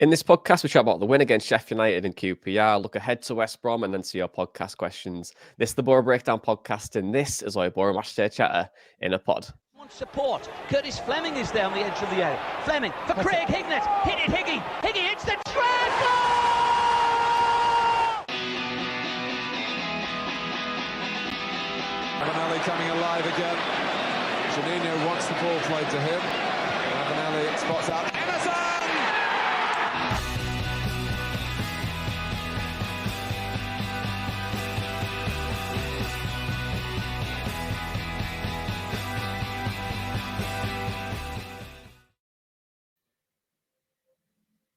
In this podcast, we chat about the win against Sheffield United and QPR, look ahead to West Brom, and then see your podcast questions. This is the Boro Breakdown podcast, and this is our Boro Matchday Chatter in a pod. Support. Curtis Fleming is there on the edge of the area. Fleming for Craig Hignett. Hit it, Higgy. Higgy hits the treble! Avenelli coming alive again. Juninho wants the ball played to him. Avenelli spots out Emerson!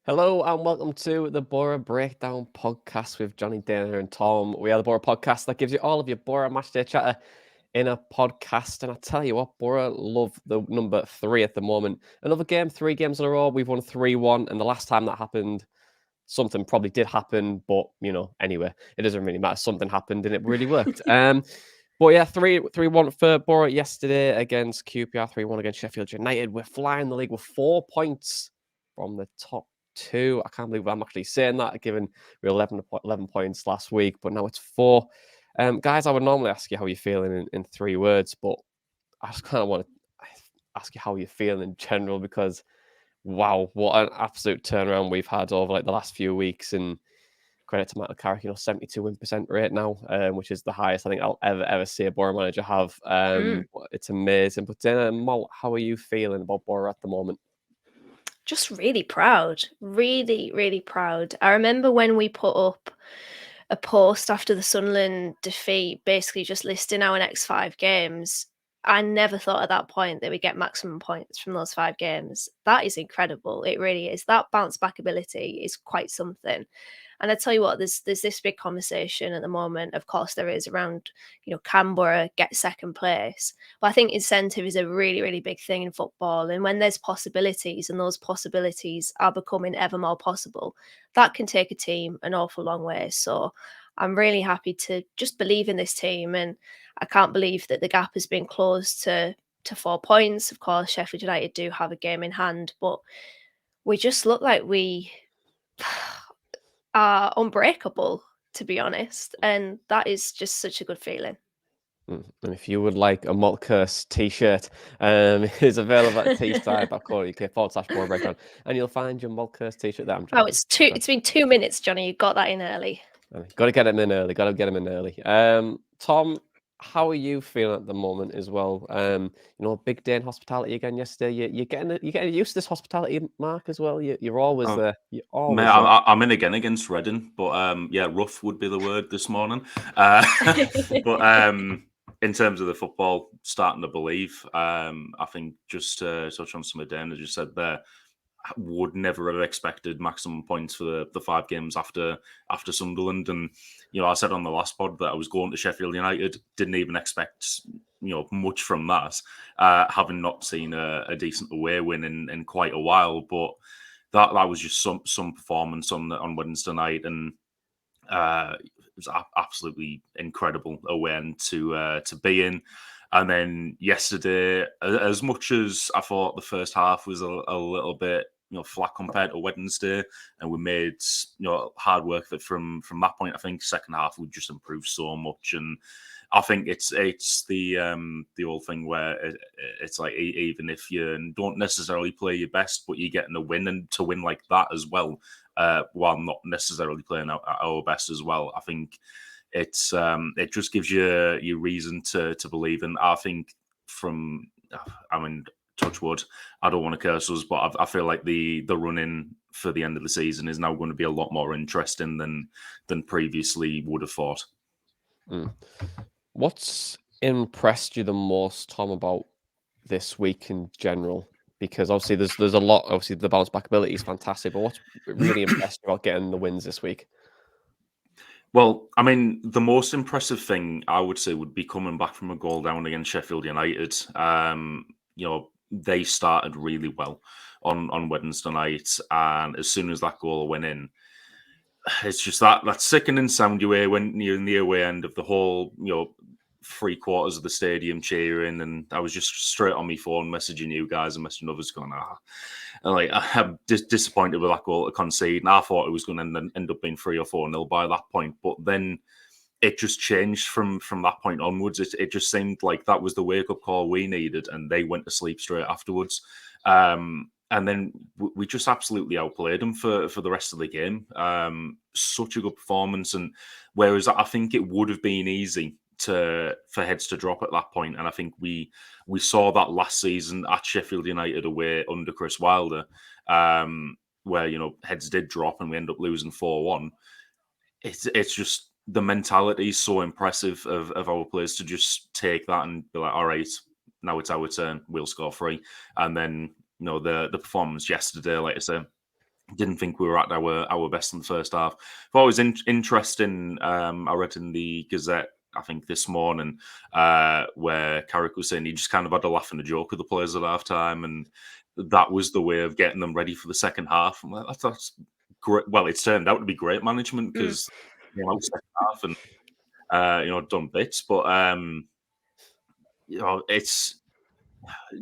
Hello and welcome to the Boro Breakdown podcast with Johnny, Dana and Tom. We are the Boro podcast that gives you all of your Boro Matchday Chatter in a podcast. And I tell you what, Boro love the number 3 at the moment. Another game, 3 games in a row. We've won 3-1. And the last time that happened, something probably did happen. But, anyway, it doesn't really matter. Something happened and it really worked. But yeah, 3-1 for Boro yesterday against QPR, 3-1 against Sheffield United. We're flying the league with 4 points from the top 2. I can't believe I'm actually saying that, given we were 11 points last week, but now it's 4. Guys, I would normally ask you how you're feeling in 3 words, but I just kind of want to ask you how you're feeling in general, because wow, what an absolute turnaround we've had over the last few weeks. And credit to Michael Carrick, 72 win % rate now, which is the highest I think I'll ever see a Boro manager have. It's amazing. But Mal, how are you feeling about Boro at the moment? Just really proud, really, really proud. I remember when we put up a post after the Sunderland defeat, basically just listing our next 5 games. I never thought at that point that we get maximum points from those 5 games. That is incredible. It really is. That bounce back ability is quite something. And I tell you what, there's this big conversation at the moment, of course there is, around, can Boro get second place? But I think incentive is a really, really big thing in football. And when there's possibilities, and those possibilities are becoming ever more possible, that can take a team an awful long way. So I'm really happy to just believe in this team. And I can't believe that the gap has been closed to 4 points. Of course, Sheffield United do have a game in hand, but we just look like we are unbreakable, to be honest, and that is just such a good feeling. And if you would like a Malt Curse t-shirt, it's available at t-side.co.uk/Boro Breakdown, and you'll find your Malt Curse t-shirt there. It's been 2 minutes, Johnny. You got that in early. Got to get him in early. Tom, how are you feeling at the moment as well? Big day in hospitality again yesterday. You're getting used to this hospitality, Mark, as well. You're always there. I'm in again against Reading, but rough would be the word this morning. But in terms of the football, starting to believe. I think just to touch on some of Dana just said there, would never have expected maximum points for the 5 games after Sunderland. And I said on the last pod that I was going to Sheffield United, didn't even expect much from that, having not seen a decent away win in quite a while. But that was just some performance on Wednesday night, and it was absolutely incredible away end to be in. And then yesterday, as much as I thought the first half was a little bit flat compared to Wednesday, and we made hard work of it from that point, I think second half we just improved so much. And I think it's the old thing where it's like, even if you don't necessarily play your best, but you're getting a win, and to win like that as well, while not necessarily playing our best as well, I think it just gives you reason to believe. And I think touch wood, I don't want to curse us, but I feel like the run-in for the end of the season is now going to be a lot more interesting than previously would have thought. What's impressed you the most, Tom, about this week in general? Because obviously there's a lot. Obviously the bounce back ability is fantastic, but what's really impressed you about getting the wins this week? Well, I mean, the most impressive thing I would say would be coming back from a goal down against Sheffield United. They started really well on Wednesday night, and as soon as that goal went in, it's just that sickening sound you hear when you're in the away end of the whole, 3/4 of the stadium cheering. And I was just straight on my phone messaging you guys and messaging others going, And like I'm disappointed with that goal to concede. And I thought it was going to end up being 3 or 4-0 by that point, but then it just changed from that point onwards. It just seemed like that was the wake up call we needed, and they went to sleep straight afterwards. And then we just absolutely outplayed them for the rest of the game. Such a good performance, and whereas I think it would have been easy for heads to drop at that point, and I think we saw that last season at Sheffield United away under Chris Wilder, where heads did drop and we end up losing 4-1. It's just the mentality is so impressive of our players to just take that and be like, all right, now it's our turn, we'll score 3. And then, the performance yesterday, like I said, didn't think we were at our best in the first half. But it was interesting, I read in the Gazette, I think this morning, where Carrick was saying he just kind of had a laugh and a joke with the players at half time, and that was the way of getting them ready for the second half. And that's great. Well, it's turned out to be great management because second half and done bits, but it's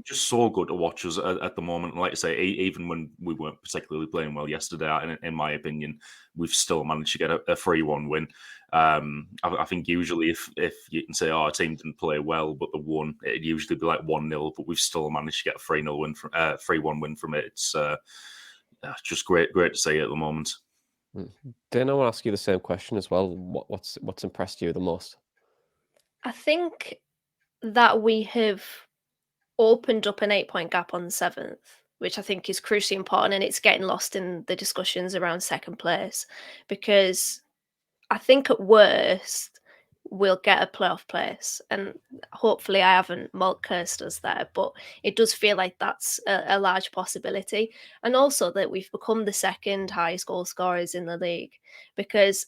just so good to watch us at the moment. Like I say, even when we weren't particularly playing well yesterday, in my opinion, we've still managed to get a 3-1 win. I think usually if you can say, our team didn't play well, but the won, it'd usually be like 1-0, but we've still managed to get a 3-0 win, 3-1 win from it. It's just great to see at the moment. Dan, I want to ask you the same question as well. What's impressed you the most? I think that we have opened up an 8-point gap on 7th, which I think is crucially important, and it's getting lost in the discussions around second place, because I think at worst we'll get a playoff place, and hopefully I haven't cursed us there, but it does feel like that's a large possibility. And also that we've become the second highest goal scorers in the league, because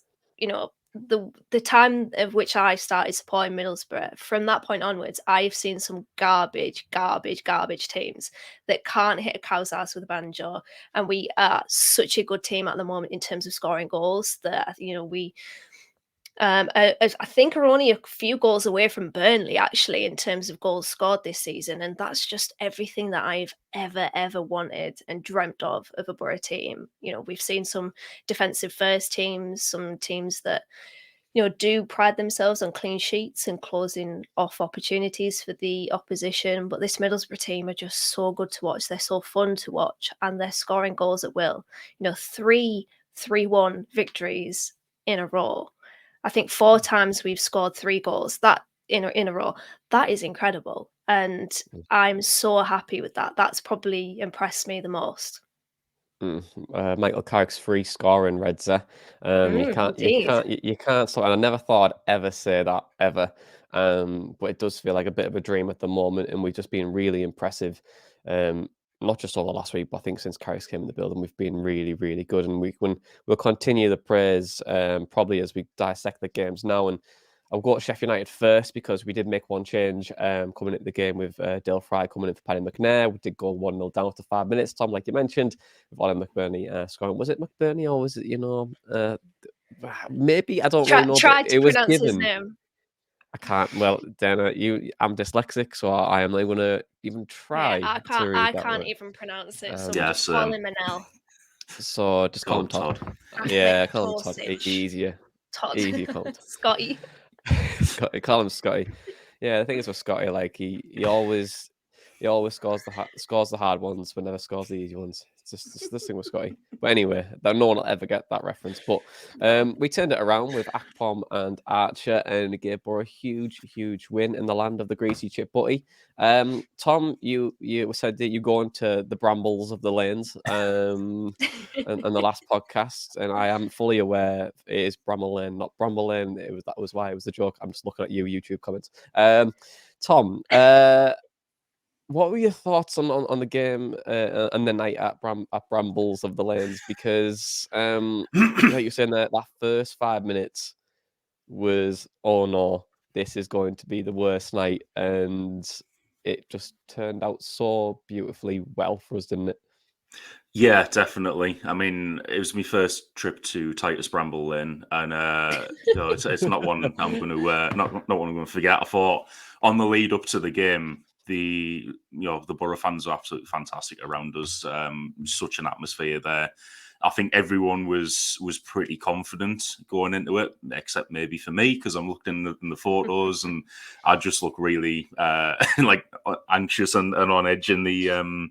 the time of which I started supporting Middlesbrough, from that point onwards, I've seen some garbage teams that can't hit a cow's ass with a banjo, and we are such a good team at the moment in terms of scoring goals that we I think are only a few goals away from Burnley, actually, in terms of goals scored this season. And that's just everything that I've ever wanted and dreamt of a Boro team. We've seen some defensive first teams, some teams that, do pride themselves on clean sheets and closing off opportunities for the opposition. But this Middlesbrough team are just so good to watch. They're so fun to watch, and they're scoring goals at will. 3-1 victories in a row. I think 4 times we've scored 3 goals that in a row. That is incredible, and I'm so happy with that. That's probably impressed me the most. Michael Carrick's free scoring, Redza. You can't stop. And I never thought I'd ever say that ever. But it does feel like a bit of a dream at the moment, and we've just been really impressive. Not just over last week, but I think since Carrick came in the building, we've been really, really good. And we'll continue the praise probably as we dissect the games now. And I'll go to Sheffield United first, because we did make one change coming into the game with Dale Fry coming in for Paddy McNair. We did go 1-0 down after 5 minutes. Tom, like you mentioned, with Ollie McBurney scoring. Was it McBurney or was it, maybe? I don't really know. Try to it was pronounce given. his name. I can't. Well, Dana, I'm dyslexic, so I am not going to even try. Yeah, I can't even pronounce it. So we'll just call him Manel. So just call him Todd. Yeah, call him Todd. Easier. Todd. Easier call him Scotty. Call him Scotty. Yeah, the thing is with Scotty, like he always scores the hard ones, but never scores the easy ones. It's just this thing with Scotty. But anyway, no one will ever get that reference. But we turned it around with Akpom and Archer, and it gave Boro a huge win in the land of the greasy chip butty. Tom, you said that you go into the brambles of the lanes and the last podcast, and I am fully aware it is Bramble Lane, not Bramble Lane. That was why it was a joke. I'm just looking at you YouTube comments. Tom, what were your thoughts on the game and the night at Brambles of the Lanes? Because like you're saying that first 5 minutes was, oh no, this is going to be the worst night, and it just turned out so beautifully well for us, didn't it? Yeah, definitely. I mean, it was my first trip to Titus Bramble Lane, and it's not one I'm going to not one I'm going to forget. I thought on the lead up to the game the Boro fans are absolutely fantastic around us. Such an atmosphere there. I think everyone was pretty confident going into it, except maybe for me, because I'm looking in the photos and I just look really like anxious and on edge in the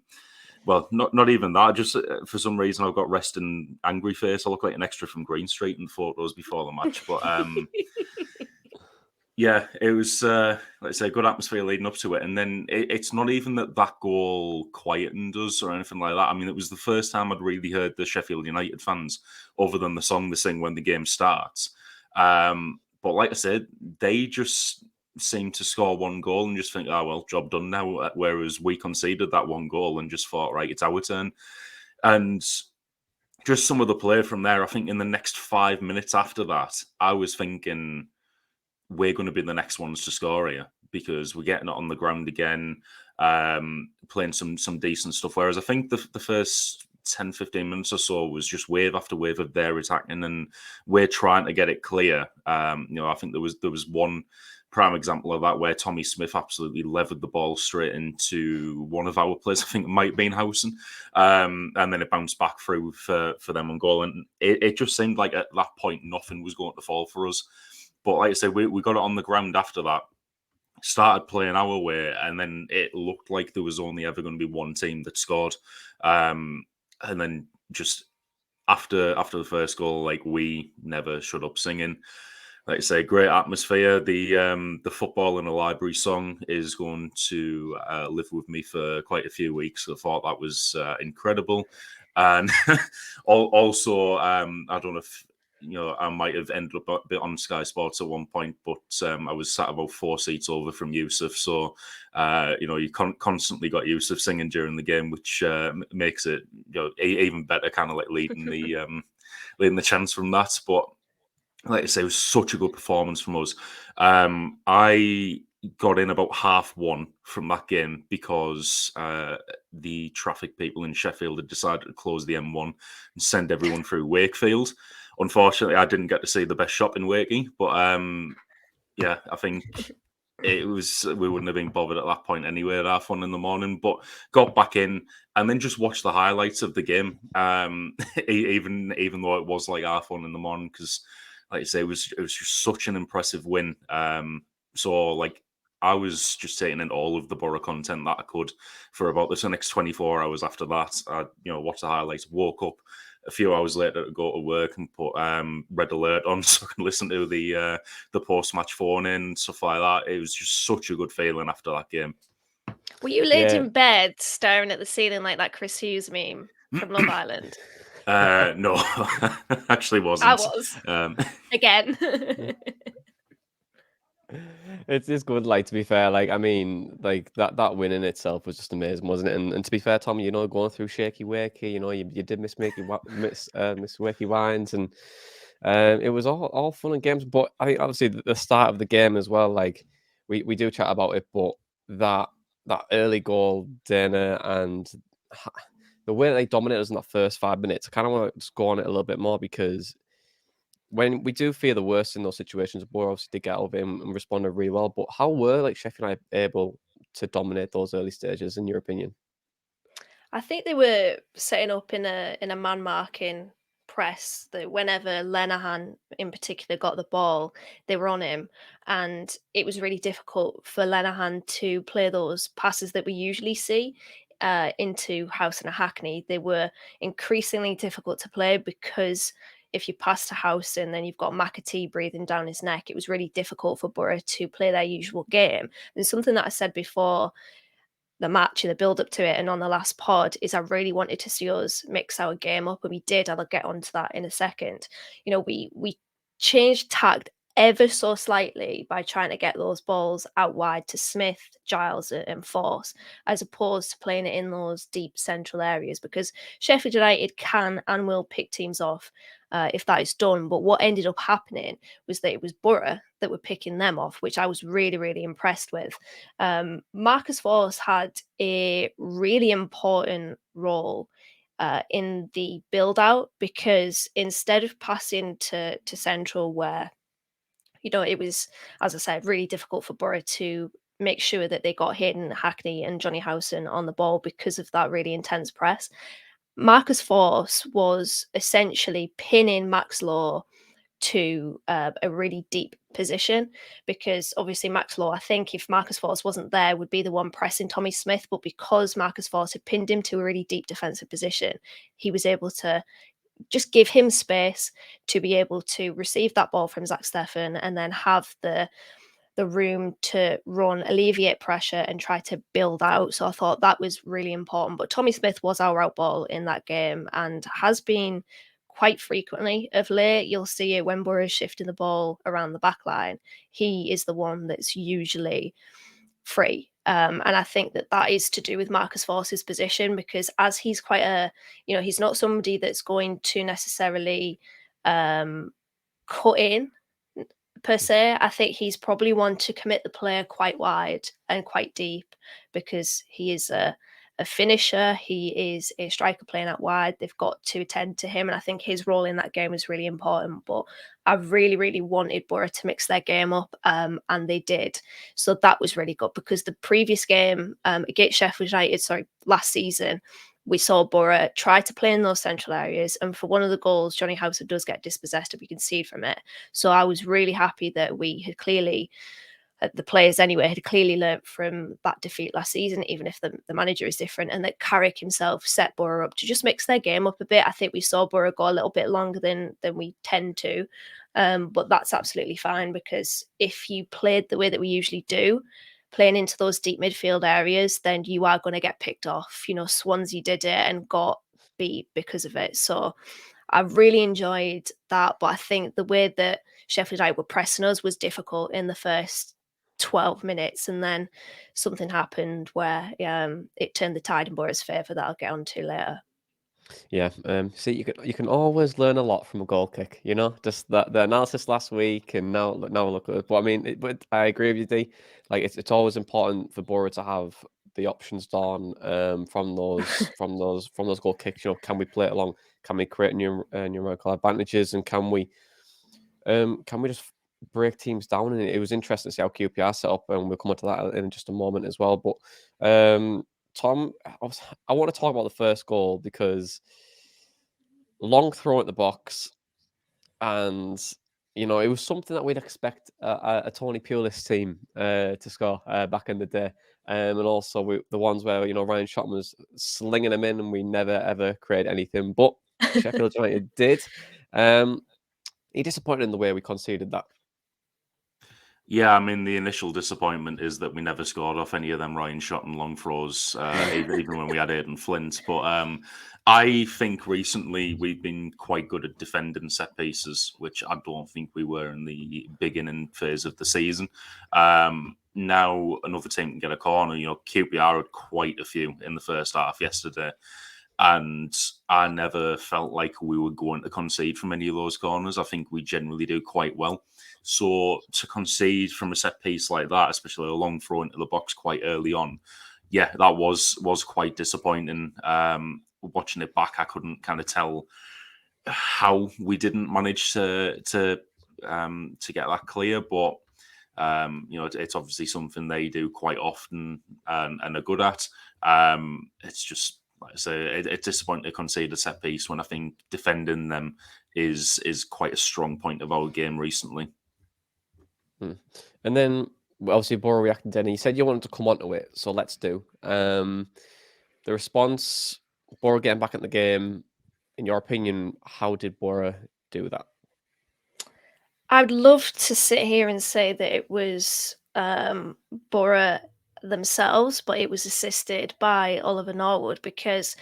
well, not even that. Just for some reason, I've got resting angry face. I look like an extra from Green Street in the photos before the match. But yeah, it was, like I say, good atmosphere leading up to it. And then it's not even that goal quietened us or anything like that. I mean, it was the first time I'd really heard the Sheffield United fans, other than the song they sing when the game starts. But like I said, they just seemed to score one goal and just think, oh, well, job done now. Whereas we conceded that one goal and just thought, right, it's our turn. And just some of the play from there, I think in the next 5 minutes after that, I was thinking, we're going to be the next ones to score here because we're getting it on the ground again, playing some decent stuff. Whereas I think the first 10, 15 minutes or so was just wave after wave of their attacking and we're trying to get it clear. I think there was one prime example of that where Tommy Smith absolutely levered the ball straight into one of our players. I think it might have been Howson. And then it bounced back through for them on goal. And it just seemed like at that point, nothing was going to fall for us. But like I said, we got it on the ground after that, started playing our way, and then it looked like there was only ever going to be one team that scored. And then just after the first goal, like we never shut up singing. Like I say, great atmosphere. The Football in a Library song is going to live with me for quite a few weeks. I thought that was incredible. And also, I don't know if I might have ended up a bit on Sky Sports at one point, but I was sat about 4 seats over from Yusuf. So, you constantly got Yusuf singing during the game, which makes it even better, kind of like leading the chance from that. But like I say, it was such a good performance from us. I got in about 1:30 from that game because the traffic people in Sheffield had decided to close the M1 and send everyone through Wakefield. Unfortunately, I didn't get to see the best shop in Wakey, but yeah, I think we wouldn't have been bothered at that point anyway at 1:30 in the morning, but got back in and then just watched the highlights of the game, even though it was like 1:30 in the morning, because like I say, it was just such an impressive win. So like I was just taking in all of the Boro content that I could for about the next 24 hours after that. I watched the highlights, woke up a few hours later to go to work and put Red Alert on so I can listen to the post-match phone in and stuff like that. It was just such a good feeling after that game. Were you laid in bed staring at the ceiling like that Chris Hughes meme from Love Island? No, actually wasn't. I was. Again. It's good, like, to be fair. Like, I mean, like that win in itself was just amazing, wasn't it? And to be fair, Tom, going through shaky wakey, you did miss wakey wines, and it was all fun and games. But I think obviously the start of the game as well, like we do chat about it, but that early goal, Dana, and the way they dominated us in that first 5 minutes, I kind of want to just go on it a little bit more, because when we do fear the worst in those situations, Boro obviously did get out of it and responded really well. But how were Sheffield United able to dominate those early stages, in your opinion? I think they were setting up in a man marking press that whenever Lenihan in particular got the ball, they were on him, and it was really difficult for Lenihan to play those passes that we usually see into House and Hackney. They were increasingly difficult to play because if you pass to House and then you've got McAtee breathing down his neck, it was really difficult for Boro to play their usual game. And something that I said before the match and the build up to it and on the last pod is I really wanted to see us mix our game up, and we did, and I'll get onto that in a second. We changed tact ever so slightly by trying to get those balls out wide to Smith, Giles and Force, as opposed to playing it in those deep central areas, because Sheffield United can and will pick teams off if that is done. But what ended up happening was that it was Boro that were picking them off, which I was really, really impressed with. Marcus Force had a really important role in the build out, because instead of passing to central where it was, as I said, really difficult for Boro to make sure that they got Hayden Hackney and Johnny Howson on the ball because of that really intense press. Marcus Force was essentially pinning Max Law to a really deep position, because obviously Max Law, I think if Marcus Force wasn't there, would be the one pressing Tommy Smith, but because Marcus Force had pinned him to a really deep defensive position, he was able to just give him space to be able to receive that ball from Zach Steffen and then have the room to run, alleviate pressure and try to build out. So I thought that was really important. But Tommy Smith was our out ball in that game and has been quite frequently of late. You'll see it when Boro is shifting the ball around the back line. He is the one that's usually free. And I think that is to do with Marcus Force's position, because as he's quite he's not somebody that's going to necessarily cut in per se. I think he's probably one to commit the player quite wide and quite deep, because he is a finisher. He is a striker playing out wide. They've got to attend to him, and I think his role in that game is really important. But I really, really wanted Boro to mix their game up, and they did. So that was really good, because the previous game against Sheffield United, last season, we saw Boro try to play in those central areas. And for one of the goals, Johnny Howson does get dispossessed, and we concede from it. So I was really happy that we had clearly, the players anyway, had clearly learnt from that defeat last season, even if the manager is different, and that Carrick himself set Boro up to just mix their game up a bit. I think we saw Boro go a little bit longer than we tend to. But that's absolutely fine, because if you played the way that we usually do, playing into those deep midfield areas, then you are going to get picked off. Swansea did it and got beat because of it. So I really enjoyed that. But I think the way that Sheffield United were pressing us was difficult in the first 12 minutes. And then something happened where it turned the tide in Boro's favour that I'll get on to later. Yeah, see, you can always learn a lot from a goal kick, just the analysis last week, and now look at it. But I mean, but I agree with you, D. Like it's always important for Boro to have the options done from those goal kicks. Can we play it along? Can we create numerical advantages, and can we just break teams down? And it was interesting to see how QPR set up, and we'll come on to that in just a moment as well. But Tom, I want to talk about the first goal, because long throw at the box, and it was something that we'd expect a Tony Pulis team to score back in the day, and also the ones where Ryan Shotton was slinging them in, and we never ever create anything. But Sheffield United did. He disappointed in the way we conceded that. Yeah, I mean, the initial disappointment is that we never scored off any of them Ryan Shotton long throws, even when we had Aidan Flint. But I think recently we've been quite good at defending set pieces, which I don't think we were in the beginning phase of the season. Now another team can get a corner. QPR had quite a few in the first half yesterday, and I never felt like we were going to concede from any of those corners. I think we generally do quite well. So to concede from a set piece like that, especially a long throw into the box quite early on, yeah, that was quite disappointing. Watching it back, I couldn't kind of tell how we didn't manage to get that clear, but it's obviously something they do quite often and are good at. It's just, like I say, it's disappointing to concede a set piece when I think defending them is quite a strong point of our game recently. And then obviously Boro reacted then, and you said you wanted to come onto it, so let's do. The response, Boro getting back in the game, in your opinion, how did Boro do that? I'd love to sit here and say that it was Boro themselves, but it was assisted by Oliver Norwood, because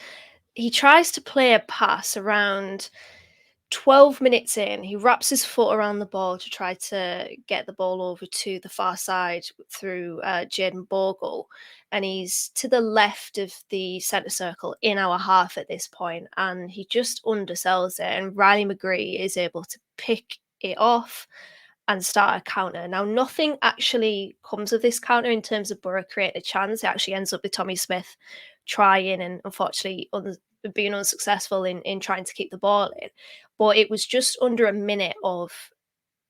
he tries to play a pass around 12 minutes in. He wraps his foot around the ball to try to get the ball over to the far side through Jayden Bogle, and he's to the left of the centre circle in our half at this point, and he just undersells it, and Riley McGree is able to pick it off and start a counter. Now, nothing actually comes of this counter in terms of Boro creating a chance. It actually ends up with Tommy Smith trying and unfortunately being unsuccessful in trying to keep the ball in. But it was just under a minute of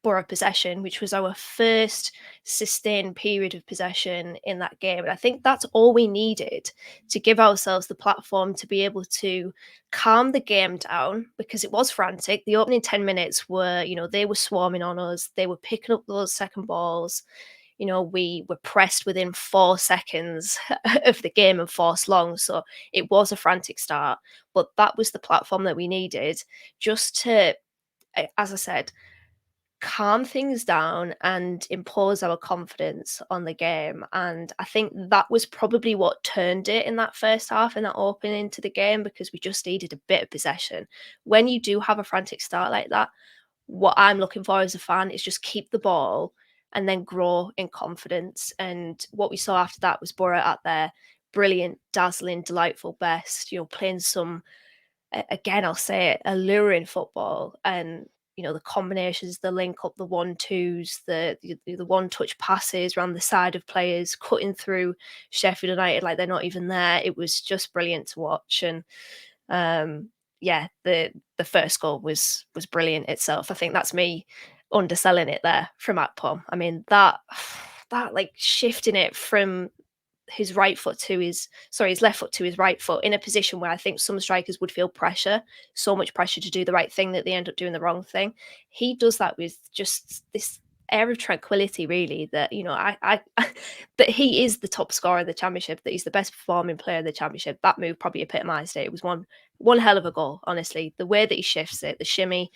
Boro possession, which was our first sustained period of possession in that game. And I think that's all we needed to give ourselves the platform to be able to calm the game down, because it was frantic. The opening 10 minutes were, they were swarming on us. They were picking up those second balls. We were pressed within 4 seconds of the game and forced long. So it was a frantic start, but that was the platform that we needed just to, as I said, calm things down and impose our confidence on the game. And I think that was probably what turned it in that first half, in that opening to the game, because we just needed a bit of possession. When you do have a frantic start like that, what I'm looking for as a fan is just keep the ball and then grow in confidence. And what we saw after that was Boro at their brilliant, dazzling, delightful best, playing some, again, I'll say it, alluring football. And the combinations, the link up, the 1-2s, the one-touch passes around the side of players, cutting through Sheffield United like they're not even there. It was just brilliant to watch. And the first goal was brilliant itself. I think that's me underselling it there from Akpom. I mean, that like shifting it from his left foot to his right foot in a position where I think some strikers would feel pressure, so much pressure to do the right thing that they end up doing the wrong thing. He does that with just this air of tranquility, really, that I that he is the top scorer in the championship, that he's the best performing player in the championship. That move probably epitomised it. It was one hell of a goal, honestly. The way that he shifts it, the shimmy,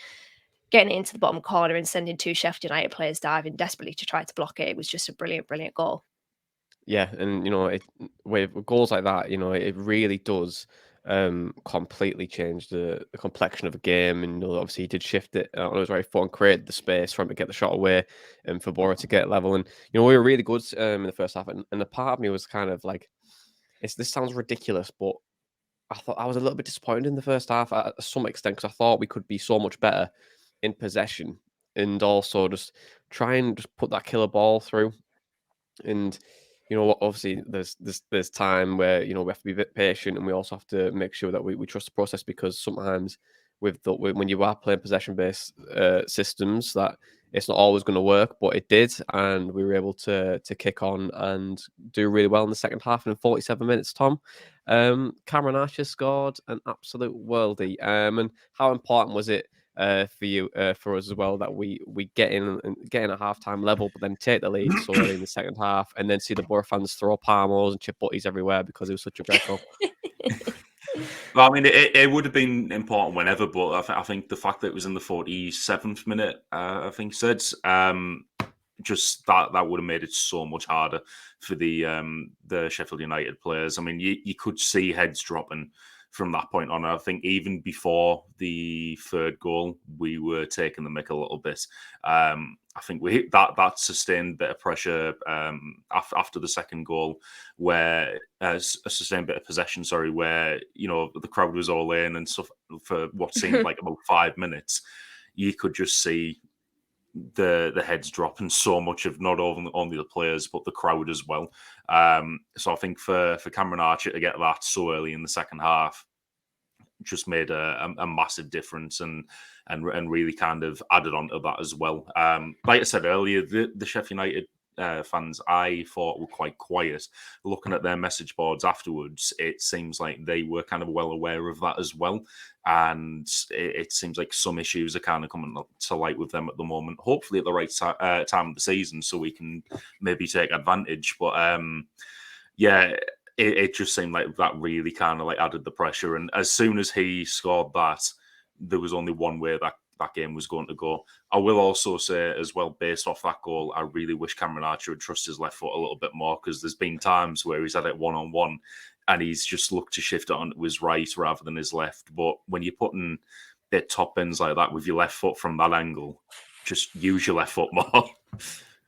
getting it into the bottom corner and sending 2 Sheffield United players diving desperately to try to block it. It was just a brilliant goal. Yeah, and with goals like that, it really does completely change the complexion of a game. And obviously he did shift it on his right foot and create the space for him to get the shot away and for Boro to get level. And we were really good in the first half. And the part of me was kind of like, this sounds ridiculous, but I thought I was a little bit disappointed in the first half to some extent, because I thought we could be so much better in possession and also just try and just put that killer ball through. And obviously there's time where we have to be a bit patient, and we also have to make sure that we trust the process, because sometimes when you are playing possession based systems, that it's not always going to work. But it did, and we were able to kick on and do really well in the second half. And in 47 minutes, Tom, Cameron Archer scored an absolute worldie. And how important was it for you, for us as well, that we get in a half-time level, but then take the lead so early in the second half, and then see the Boro fans throw palmos and chip butties everywhere because it was such a great goal. Well, I mean, it would have been important whenever, but I think the fact that it was in the 47th minute, I think said, just that would have made it so much harder for the Sheffield United players. I mean, you could see heads dropping from that point on. I think even before the third goal, we were taking the mick a little bit. I think that sustained bit of pressure after the second goal, where a sustained bit of possession, where the crowd was all in and stuff for what seemed like about 5 minutes. You could just see the heads dropping so much of not only the players but the crowd as well. So I think for Cameron Archer to get that so early in the second half just made a massive difference and really kind of added on to that as well. Like I said earlier, the Sheffield United fans, I thought, were quite quiet. Looking at their message boards afterwards, it seems like they were kind of well aware of that as well. And it seems like some issues are kind of coming to light with them at the moment. Hopefully at the right time of the season, so we can maybe take advantage. But it just seemed like that really kind of like added the pressure. And as soon as he scored that, there was only one way that game was going to go. I will also say as well, based off that goal, I really wish Cameron Archer would trust his left foot a little bit more, because there's been times where he's had it one-on-one and he's just looked to shift it onto his right rather than his left. But when you're putting the top ends like that with your left foot from that angle, just use your left foot more.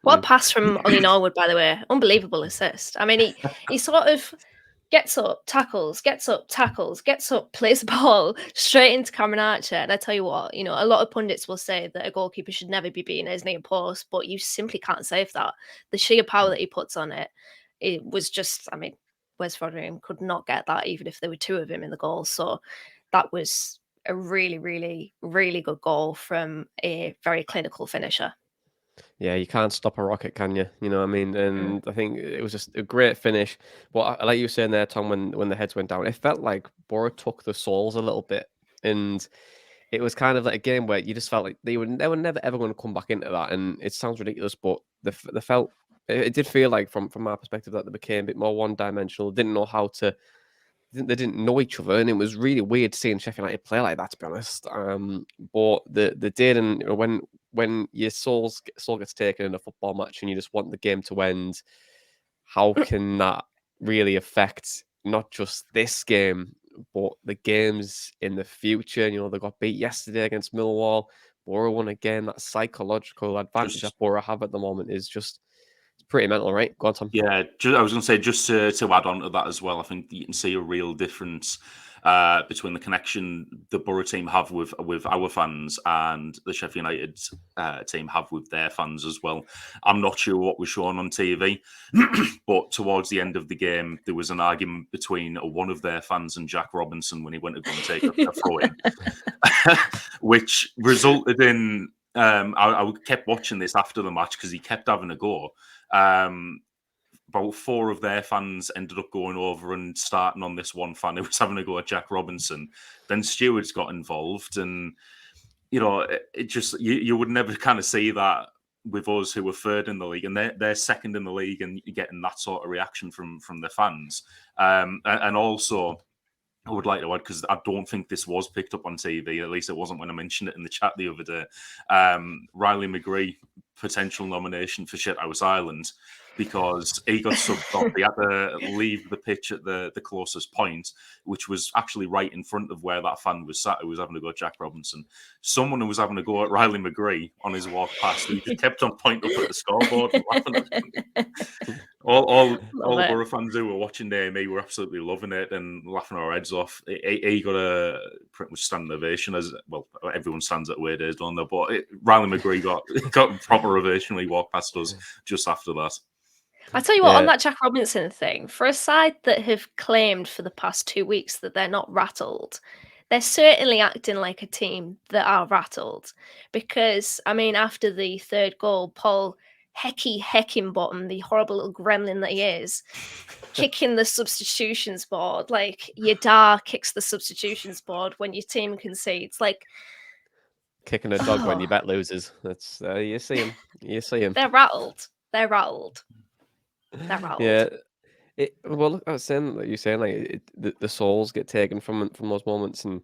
What a pass from Ollie Norwood, by the way. Unbelievable assist. I mean, he sort of gets up, tackles, plays the ball straight into Cameron Archer. And I tell you what, a lot of pundits will say that a goalkeeper should never be beating his near post, but you simply can't save that. The sheer power that he puts on it was just, I mean, Wes Foderingham could not get that even if there were 2 of him in the goal. So that was a really, really, really good goal from a very clinical finisher. Yeah, you can't stop a rocket, can you? You know what I mean? And I think it was just a great finish. But like you were saying there, Tom, when the heads went down, it felt like Boro took the souls a little bit. And it was kind of like a game where you just felt like they were never ever going to come back into that. And it sounds ridiculous, but they felt it did feel like from our perspective that they became a bit more one dimensional. Didn't know how to. They didn't know each other, and it was really weird seeing Sheffield United play like that, to be honest. But they did, and when your soul gets taken in a football match, and you just want the game to end, how can that really affect not just this game, but the games in the future? You know, they got beat yesterday against Millwall. Boro won again. That psychological advantage that Boro have at the moment is just it's pretty mental, right? Go on, Tom. Yeah, I was going to say, just to add on to that as well, I think you can see a real difference between the connection the Borough team have with our fans and the Sheffield United team have with their fans as well. I'm not sure what was shown on TV, but towards the end of the game, there was an argument between one of their fans and Jack Robinson when he went to go and take a throw in, which resulted in I kept watching this after the match because he kept having a go. About 4 of their fans ended up going over and starting on this one fan who was having a go at Jack Robinson. Then stewards got involved, and it just you would never kind of see that with us who were third in the league, and they're second in the league, and you're getting that sort of reaction from the fans. And also, I would like to add, because I don't think this was picked up on TV, at least it wasn't when I mentioned it in the chat the other day. Riley McGree, potential nomination for Shithouse Island, because he got subbed off. He had to leave the pitch at the closest point, which was actually right in front of where that fan was sat who was having to go at Jack Robinson. Someone who was having to go at Riley McGree on his walk past, he just kept on pointing up at the scoreboard and laughing at him. All Borough fans who were watching the AME were absolutely loving it and laughing our heads off. He got a pretty much standing ovation, as well. Everyone stands at away days, don't they? But Riley McGree got a proper ovation when he walked past us just after that. I tell you what, on that Jack Robinson thing, for a side that have claimed for the past 2 weeks that they're not rattled, they're certainly acting like a team that are rattled. Because, I mean, after the third goal, Paul Heckingbottom, the horrible little gremlin that he is, kicking the substitutions board. Like, Yadar kicks the substitutions board when your team concedes. Like, kicking a dog when you bet loses. That's you see him. You see him. They're rattled. They're rattled. They're rattled. Yeah. Well, look, I was saying that you're saying like the souls get taken from those moments, and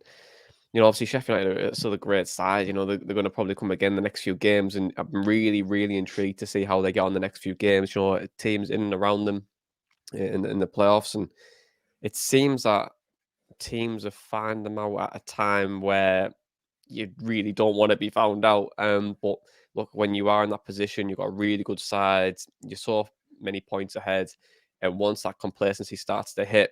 obviously Sheffield United are still a great side. They're going to probably come again the next few games, and I'm really, really intrigued to see how they get on the next few games. Teams in and around them in the playoffs, and it seems that teams are finding them out at a time where you really don't want to be found out. But look, when you are in that position, you've got a really good side. You're so many points ahead. And once that complacency starts to hit,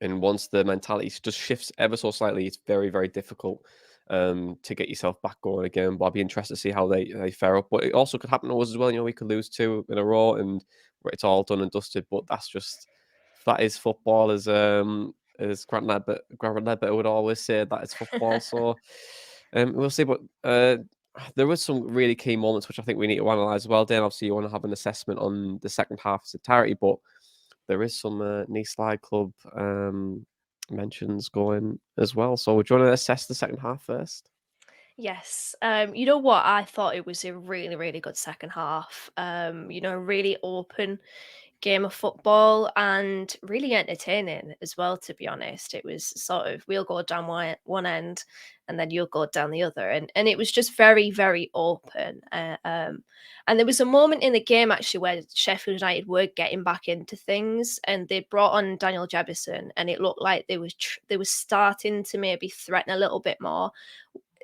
and once the mentality just shifts ever so slightly, it's very, very difficult to get yourself back going again. But I'd be interested to see how they fare up. But it also could happen to us as well. We could lose 2 in a row and it's all done and dusted. But that is football, as Grant Ledbetter would always say, that is football. So we'll see. But there was some really key moments which I think we need to analyse as well. Dan, obviously you want to have an assessment on the second half's entirety, but there is some knee slide club mentions going as well. So would you want to assess the second half first? Yes. You know what? I thought it was a really, really good second half. A really open game of football and really entertaining as well, to be honest. It was sort of, we'll go down one end and then you'll go down the other. And it was just very, very open. And there was a moment in the game, actually, where Sheffield United were getting back into things and they brought on Daniel Jebison and it looked like they were starting to maybe threaten a little bit more.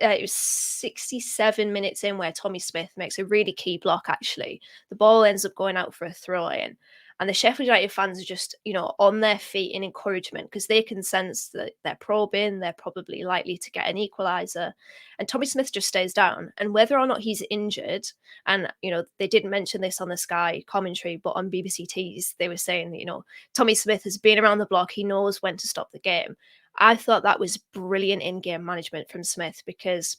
It was 67 minutes in where Tommy Smith makes a really key block, actually. The ball ends up going out for a throw-in. And the Sheffield United fans are just, on their feet in encouragement because they can sense that they're probing, they're probably likely to get an equaliser. And Tommy Smith just stays down. And whether or not he's injured, and, they didn't mention this on the Sky commentary, but on BBC Tees, they were saying, Tommy Smith has been around the block. He knows when to stop the game. I thought that was brilliant in-game management from Smith because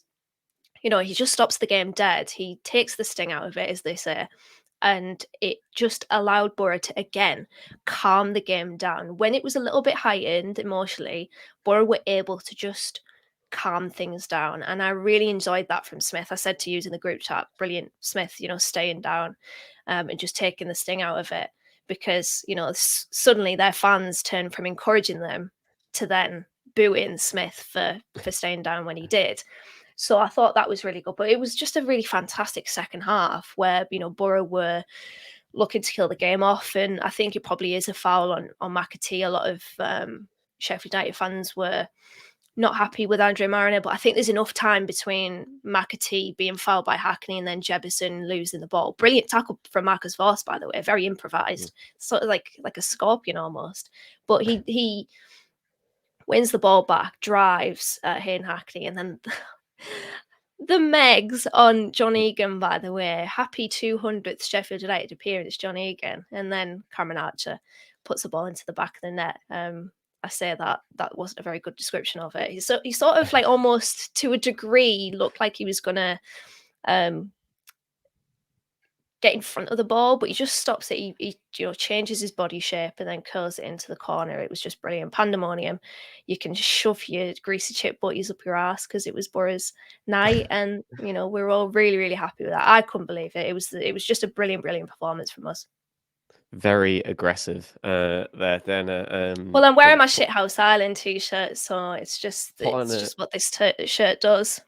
he just stops the game dead. He takes the sting out of it, as they say. And it just allowed Boro to, again, calm the game down. When it was a little bit heightened emotionally, Boro were able to just calm things down. And I really enjoyed that from Smith. I said to you in the group chat, brilliant, Smith, staying down and just taking the sting out of it. Because, suddenly their fans turned from encouraging them to then booing Smith for staying down when he did. So I thought that was really good. But it was just a really fantastic second half where, Boro were looking to kill the game off. And I think it probably is a foul on McAtee. A lot of Sheffield United fans were not happy with Andre Mariner, but I think there's enough time between McAtee being fouled by Hackney and then Jebison losing the ball. Brilliant tackle from Marcus Voss, by the way, very improvised, sort of like a scorpion almost. But he wins the ball back, drives Hayden Hackney, and then the Megs on John Egan, by the way. Happy 200th Sheffield United appearance, John Egan. And then Cameron Archer puts the ball into the back of the net. I say that wasn't a very good description of it. He sort of like almost to a degree looked like he was going to get in front of the ball, but he just stops it. He changes his body shape and then curls it into the corner. It was just brilliant. Pandemonium. You can shove your greasy chip butties up your ass because it was Boro's night, and we're all really, really happy with that. I couldn't believe it. It was just a brilliant, brilliant performance from us. Very aggressive there. Then, well, I'm wearing my Shithouse Island t-shirt, so it's just what this shirt does.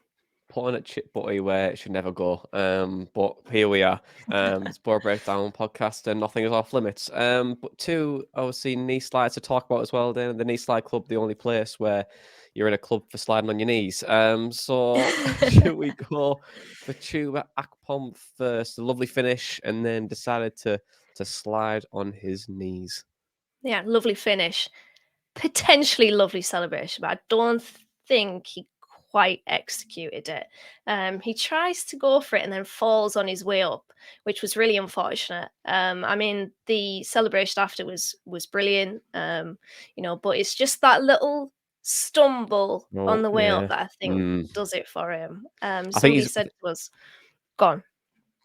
Put on a chip butty where it should never go. But here we are. It's Boro Breakdown podcast, and nothing is off limits. But two, obviously, knee slides to talk about as well. Then the knee slide club, the only place where you're in a club for sliding on your knees. So should we go for Chuba Akpom first? The lovely finish, and then decided to slide on his knees. Yeah, lovely finish. Potentially lovely celebration, but I don't think he quite executed it. He tries to go for it and then falls on his way up, which was really unfortunate. I mean, the celebration after was brilliant, but it's just that little stumble on the way up that I think does it for him. Somebody said to us, gone.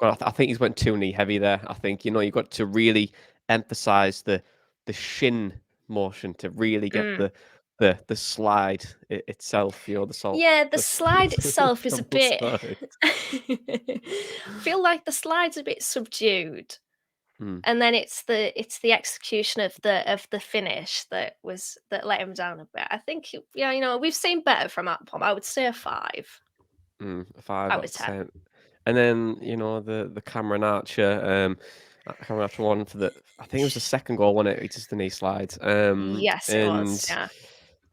Well, I think he's went too knee heavy there. I think you've got to really emphasize the shin motion to really get the slide itself. The salt. Yeah, the slide itself is a bit. I feel like the slide's a bit subdued, and then it's the execution of the finish that let him down a bit. I think we've seen better from Akpom. I would say a 5. 5 out of 10. And then the Cameron Archer, Cameron Archer one for I think it was the second goal, wasn't it? He just the knee slide. Yes, it was. Yeah.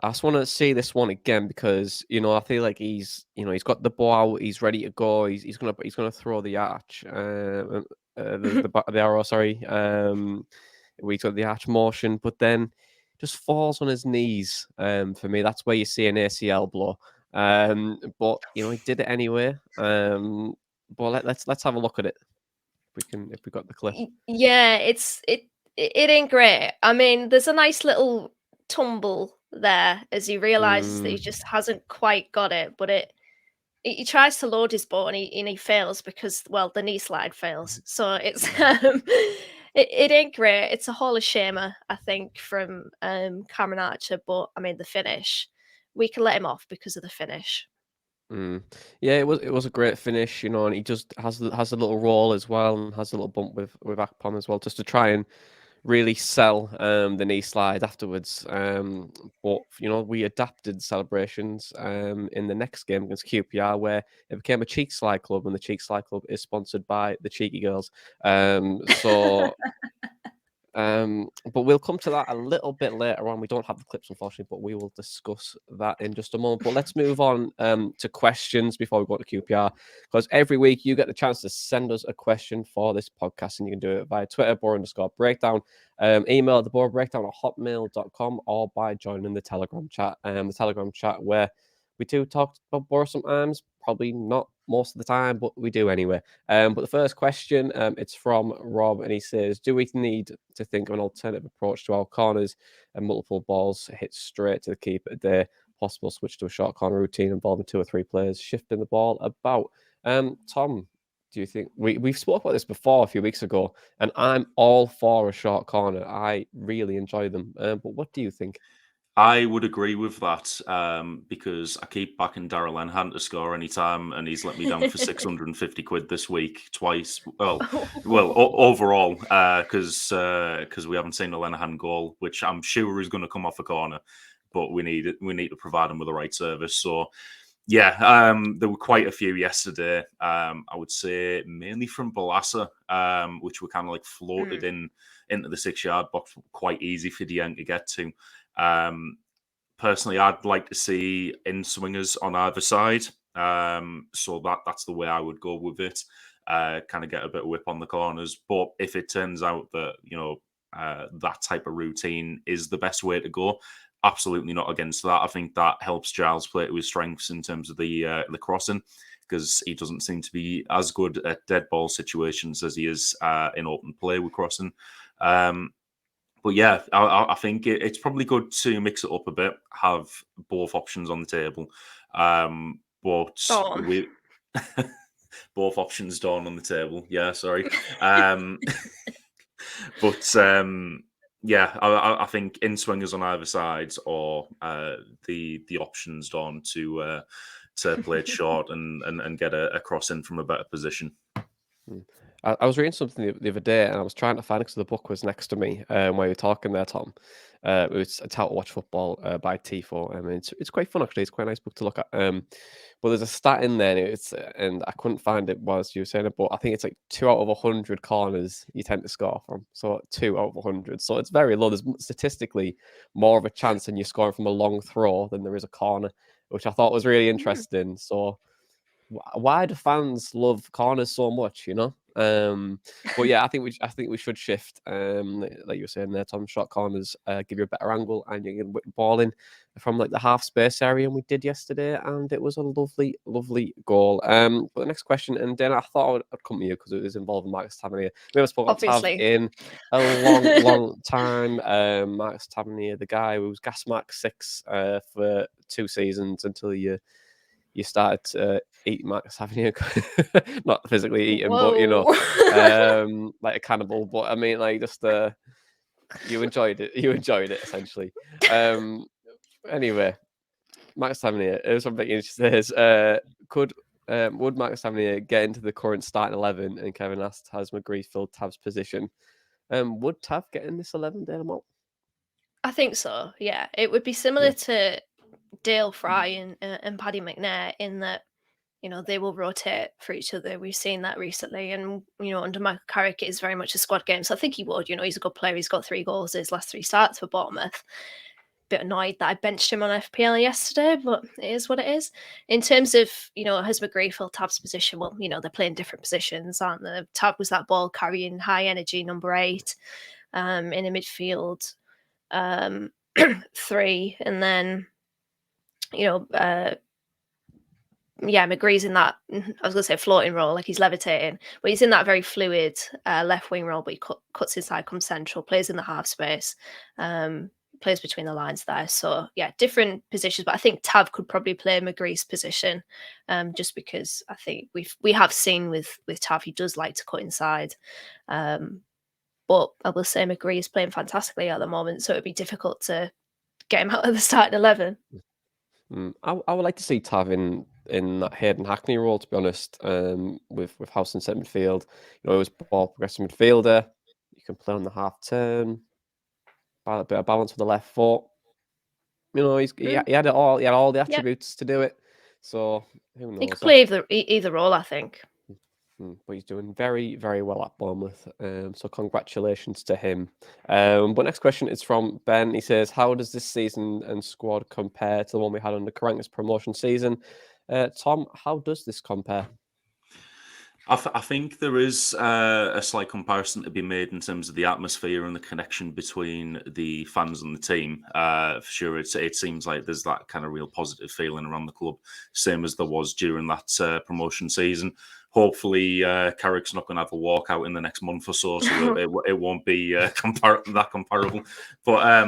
I just want to see this one again because I feel like he's got the ball out, he's ready to go. He's gonna throw the arch, the arrow. Sorry, we got the arch motion, but then just falls on his knees. For me, that's where you see an ACL blow. But he did it anyway. But let's have a look at it. If we got the clip. Yeah, it ain't great. I mean, there's a nice little tumble there as he realizes that he just hasn't quite got it, but he tries to load his boat and he fails because the knee slide fails. So it's it ain't great. It's a Hall of Shamer, I think, from Cameron Archer, but I mean the finish, we can let him off because of the finish. Yeah, it was a great finish, and he just has a little roll as well, and has a little bump with Akpom as well, just to try and really sell the knee slide afterwards. But we adapted celebrations in the next game against QPR, where it became a cheek slide club, and the cheek slide club is sponsored by the Cheeky Girls. But we'll come to that a little bit later on. We don't have the clips, unfortunately, but we will discuss that in just a moment. But let's move on to questions before we go to QPR, because every week you get the chance to send us a question for this podcast, and you can do it via Twitter, Boro_breakdown, email the BoroBreakdown@hotmail.com, or by joining the Telegram chat, where we do talk about Boro sometimes, probably not most of the time, but we do anyway. But the first question, it's from Rob, and he says, do we need to think of an alternative approach to our corners and multiple balls hit straight to the keeper today, possible switch to a short corner routine involving 2 or 3 players shifting the ball about. Tom, do you think we've spoke about this before a few weeks ago, and I'm all for a short corner. I really enjoy them. But what do you think? I would agree with that because I keep backing Darrell Enhan to score anytime, and he's let me down for 650 quid this week twice. Overall, because we haven't seen a Lenihan goal, which I'm sure is going to come off a corner, but we need to provide him with the right service. So yeah, there were quite a few yesterday. I would say mainly from Balassa, which were kind of like floated into the 6-yard box, quite easy for Dieng to get to. Personally, I'd like to see in swingers on either side. So that's the way I would go with it. Kind of get a bit of whip on the corners. But if it turns out that, that type of routine is the best way to go, absolutely not against that. I think that helps Giles play to his strengths in terms of the crossing, because he doesn't seem to be as good at dead ball situations as he is in open play with crossing. But yeah, I think it's probably good to mix it up a bit, have both options on the table. But we both options dawn on the table. Yeah, sorry. But yeah, I think in swingers on either side, or the options dawn to play it short and get a cross in from a better position. I was reading something the other day, and I was trying to find it because the book was next to me while you were talking there, Tom. It's How to Watch Football by Tifo. I mean, it's quite fun, actually. It's quite a nice book to look at. But there's a stat in there, and I couldn't find it whilst you were saying it, but I think it's like 2 out of 100 corners you tend to score from. So 2 out of 100. So it's very low. There's statistically more of a chance than you're scoring from a long throw than there is a corner, which I thought was really interesting. So why do fans love corners so much, but yeah, I think we should shift, like you were saying there, Tom. Short corners give you a better angle, and you can whip the ball in from like the half space area, and we did yesterday, and it was a lovely goal. But the next question, and then I thought I'd come to you because it was involving Marcus Tavernier. We haven't spoken about Tav in a long time. Marcus Tavernier, the guy who was gas mark 6 for 2 seasons until you started eating Marcus Tavernier. Not physically eating, Whoa. but like a cannibal. But I mean, like, just you enjoyed it. You enjoyed it essentially. Anyway, Marcus Tavernier. It was something he says. Would Marcus Tavernier get into the current starting 11? And Kevin asked, has McGree filled Tav's position? Would Tav get in this 11, Dale? I think so. Yeah, it would be similar to Dale Fry and Paddy McNair in that, they will rotate for each other. We've seen that recently. And, under Michael Carrick, it is very much a squad game. So I think he would. He's a good player. He's got 3 goals his last 3 starts for Bournemouth. Bit annoyed that I benched him on FPL yesterday, but it is what it is. In terms of, has McGree filled Tav's position? Well, they're playing different positions, aren't they? Tav was that ball carrying high energy number 8 in a midfield 3. And then, McGree's in that, I was going to say floating role, like he's levitating, but he's in that very fluid left wing role, but he cuts inside, comes central, plays in the half space, plays between the lines there. So, yeah, different positions, but I think Tav could probably play McGree's position just because I think we have seen with Tav, he does like to cut inside. But I will say McGree is playing fantastically at the moment, so it'd be difficult to get him out of the starting 11. I would like to see Tav in that Hayden Hackney role, to be honest, with House in centre midfield. He was ball progressive midfielder. You can play on the half turn, a bit of balance with the left foot. He had it all. He had all the attributes to do it. So who knows? He could play either role, I think. But he's doing very, very well at Bournemouth. So congratulations to him. But next question is from Ben. He says, how does this season and squad compare to the one we had under Karanka's promotion season? Tom, how does this compare? I think there is a slight comparison to be made in terms of the atmosphere and the connection between the fans and the team. For sure, it seems like there's that kind of real positive feeling around the club, same as there was during that promotion season. Hopefully, Carrick's not going to have a walkout in the next month or so it won't be that comparable. But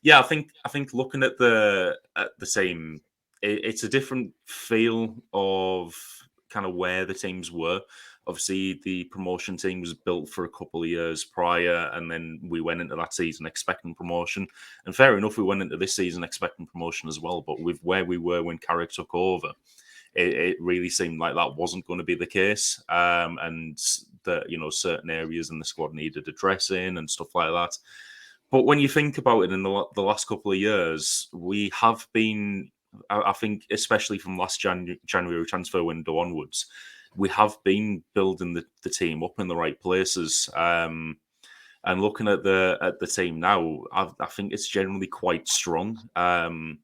Yeah, I think looking at the team, it's a different feel of kind of where the teams were. Obviously, the promotion team was built for a couple of years prior, and then we went into that season expecting promotion. And fair enough, we went into this season expecting promotion as well. But with where we were when Carrick took over, it really seemed like that wasn't going to be the case, and that certain areas in the squad needed addressing and stuff like that. But when you think about it, in the last couple of years, we have been, I think, especially from last January transfer window onwards, we have been building the team up in the right places. And looking at the team now, I think it's generally quite strong. And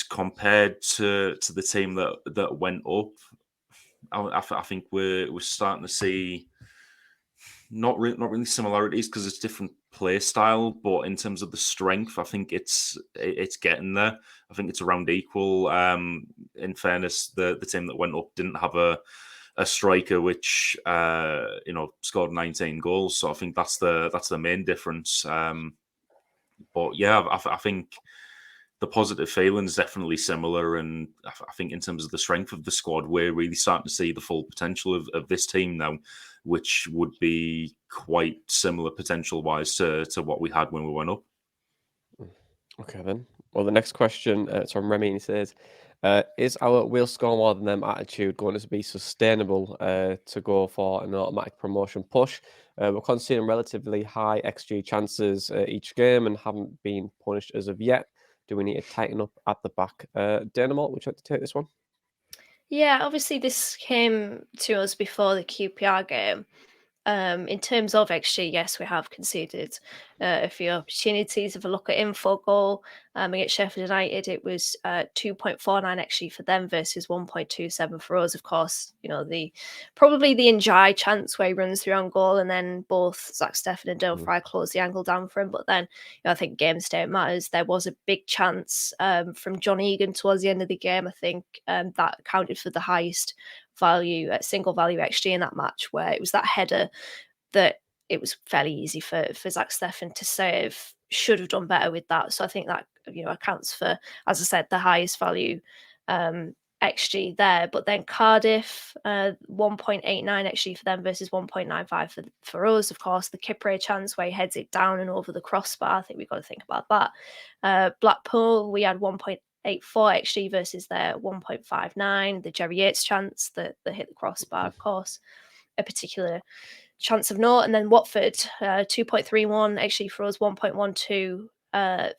compared to the team that went up, I think we're starting to see not really similarities because it's different play style, but in terms of the strength, I think it's getting there. I think it's around equal. In fairness, the team that went up didn't have a striker which scored 19 goals, so I think that's the main difference. But yeah, I think the positive feeling is definitely similar, and I think in terms of the strength of the squad, we're really starting to see the full potential of this team now, which would be quite similar potential-wise to what we had when we went up. Okay, then. Well, the next question, it's from Remy, and he says, is our "we'll score more than them" attitude going to be sustainable to go for an automatic promotion push? We're conceding relatively high XG chances each game and haven't been punished as of yet. Do we need to tighten up at the back? Dynamo, would you like to take this one? Yeah, obviously this came to us before the QPR game. In terms of XG, yes, we have conceded a few opportunities. If I look at info goal against Sheffield United, it was 2.49 XG for them versus 1.27 for us. Of course, probably the Njai chance where he runs through on goal, and then both Zach Steffen and Dale Fry close the angle down for him. But then, I think game state matters. There was a big chance from John Egan towards the end of the game. I think that accounted for the highest single value XG in that match, where it was that header that it was fairly easy for Zach Steffen to save. Should have done better with that. So I think that accounts for, as I said, the highest value XG there. But then Cardiff, 1.89 XG for them versus 1.95 for us. Of course, the Kipre chance where he heads it down and over the crossbar. I think we've got to think about that. Blackpool, we had 1.84 XG versus their 1.59. The Jerry Yates chance that hit the crossbar, of course, a particular chance of note. And then Watford, 2.31 XG for us, 1.12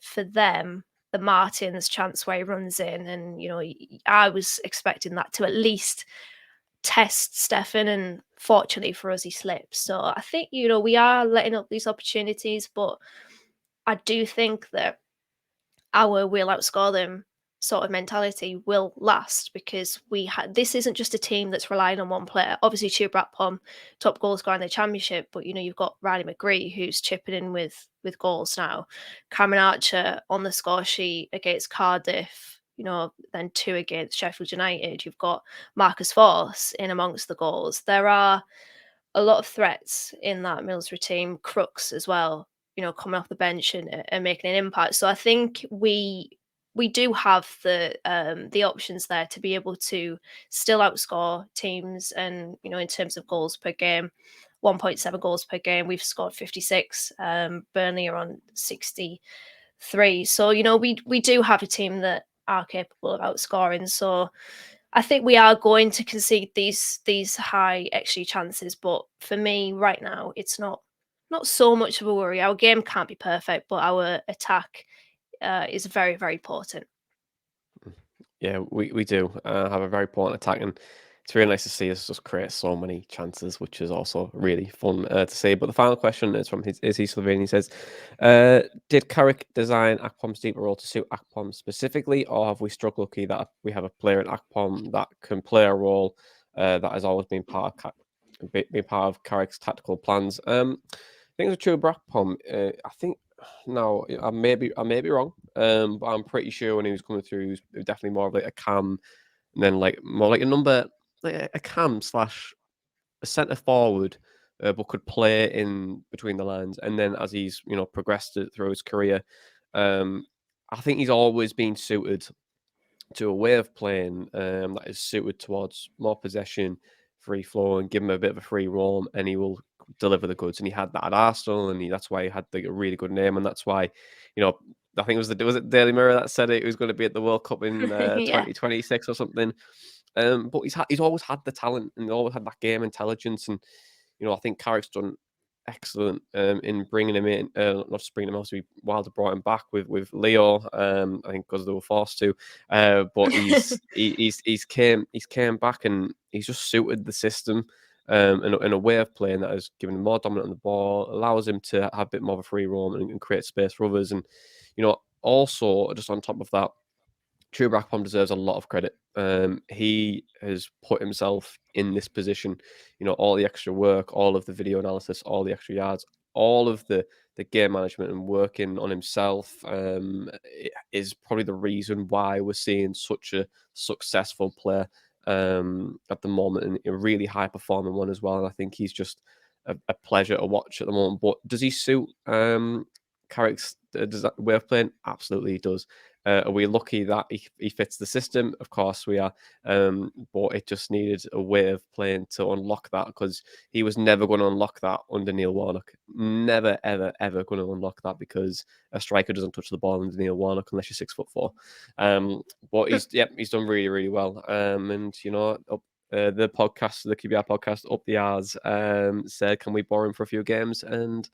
for them. The Martins chance where he runs in, and I was expecting that to at least test Steffen, and fortunately for us, he slips. So I think we are letting up these opportunities, but I do think that our "we'll outscore them" sort of mentality will last, because this isn't just a team that's relying on one player. Obviously, Chuba, top goal scorer in the Championship, but you've got Riley McGree who's chipping in with goals now. Cameron Archer on the score sheet against Cardiff. Then 2 against Sheffield United. You've got Marcus Forss in amongst the goals. There are a lot of threats in that Middlesbrough team. Crooks as well, coming off the bench and making an impact. So I think we do have the options there to be able to still outscore teams. And in terms of goals per game, 1.7 goals per game. We've scored 56. Burnley are on 63. So we do have a team that are capable of outscoring. So I think we are going to concede these high XG chances, but for me right now, it's not so much of a worry. Our game can't be perfect, but our attack is very, very important. Yeah, we do have a very important attack, and it's really nice to see us just create so many chances, which is also really fun to see. But the final question is from Izzy Slovenia. He says, did Carrick design Akpom's deeper role to suit Akpom specifically, or have we struck lucky that we have a player in Akpom that can play a role that has always been part of Carrick's tactical plans? I think it's true about Akpom. I think now I may be wrong, but I'm pretty sure when he was coming through, he was definitely more of like a cam, and then more like a number, like a cam / a centre forward, but could play in between the lines. And then as he's progressed through his career, I think he's always been suited to a way of playing that is suited towards more possession, free flow, and give him a bit of a free roam, and he will deliver the goods. And he had that at Arsenal, and that's why he had a really good name, and that's why, I think was it Daily Mirror that said it was going to be at the World Cup in Yeah. 2026 or something. But he's always had the talent and always had that game intelligence, and I think Carrick's done excellent in bringing him in. Not just bringing him, obviously Wilder brought him back with Leo. I think because they were forced to. But he's came back and he's just suited the system. In a way of playing that has given him more dominant on the ball, allows him to have a bit more of a free roam and create space for others. And also just on top of that, True Brackpom deserves a lot of credit. He has put himself in this position, all the extra work, all of the video analysis, all the extra yards, all of the game management and working on himself is probably the reason why we're seeing such a successful player at the moment, and a really high performing one as well. And I think he's just a pleasure to watch at the moment. But does he suit Carrick's way of playing? Absolutely, he does. Are we lucky that he fits the system? Of course we are. But it just needed a way of playing to unlock that, because he was never going to unlock that under Neil Warnock. Never, ever, ever going to unlock that, because a striker doesn't touch the ball under Neil Warnock unless you're 6'4". But he's done really, really well. And the podcast, the QPR podcast, Up the R's, said, can we borrow him for a few games? And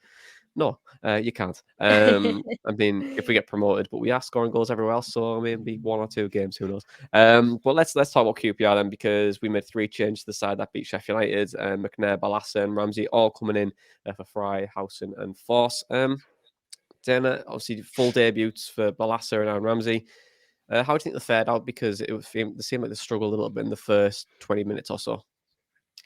no, you can't. I mean, if we get promoted, but we are scoring goals everywhere else, so maybe 1 or 2 games, who knows? But let's talk about QPR then, because we made 3 changes to the side that beat Sheffield United. McNair, Balassa, and Ramsey all coming in for Fry, Howson, and Force. Dana, obviously, full debuts for Balassa and Aaron Ramsey. How do you think they fared out? Because they seemed like they struggled a little bit in the first 20 minutes or so.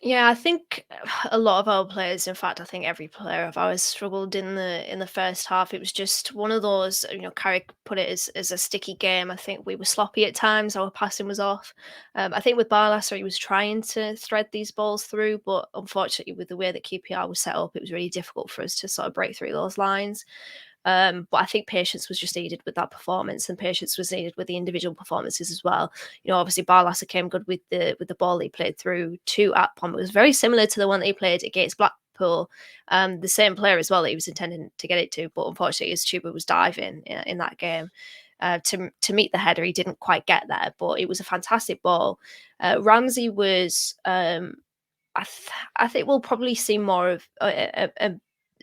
Yeah, I think a lot of our players, in fact, I think every player of ours struggled in the first half. It was just one of those, Carrick put it as a sticky game. I think we were sloppy at times, our passing was off. I think with Barlasser, he was trying to thread these balls through, but unfortunately, with the way that QPR was set up, it was really difficult for us to sort of break through those lines. But I think patience was just needed with that performance, and patience was needed with the individual performances as well. Obviously Barlasser came good with the ball he played through to Atpom. It was very similar to the one that he played against Blackpool. The same player as well that he was intending to get it to, but unfortunately his tuber was diving in that game. To meet the header, he didn't quite get there, but it was a fantastic ball. Ramsey was, I think we'll probably see more of a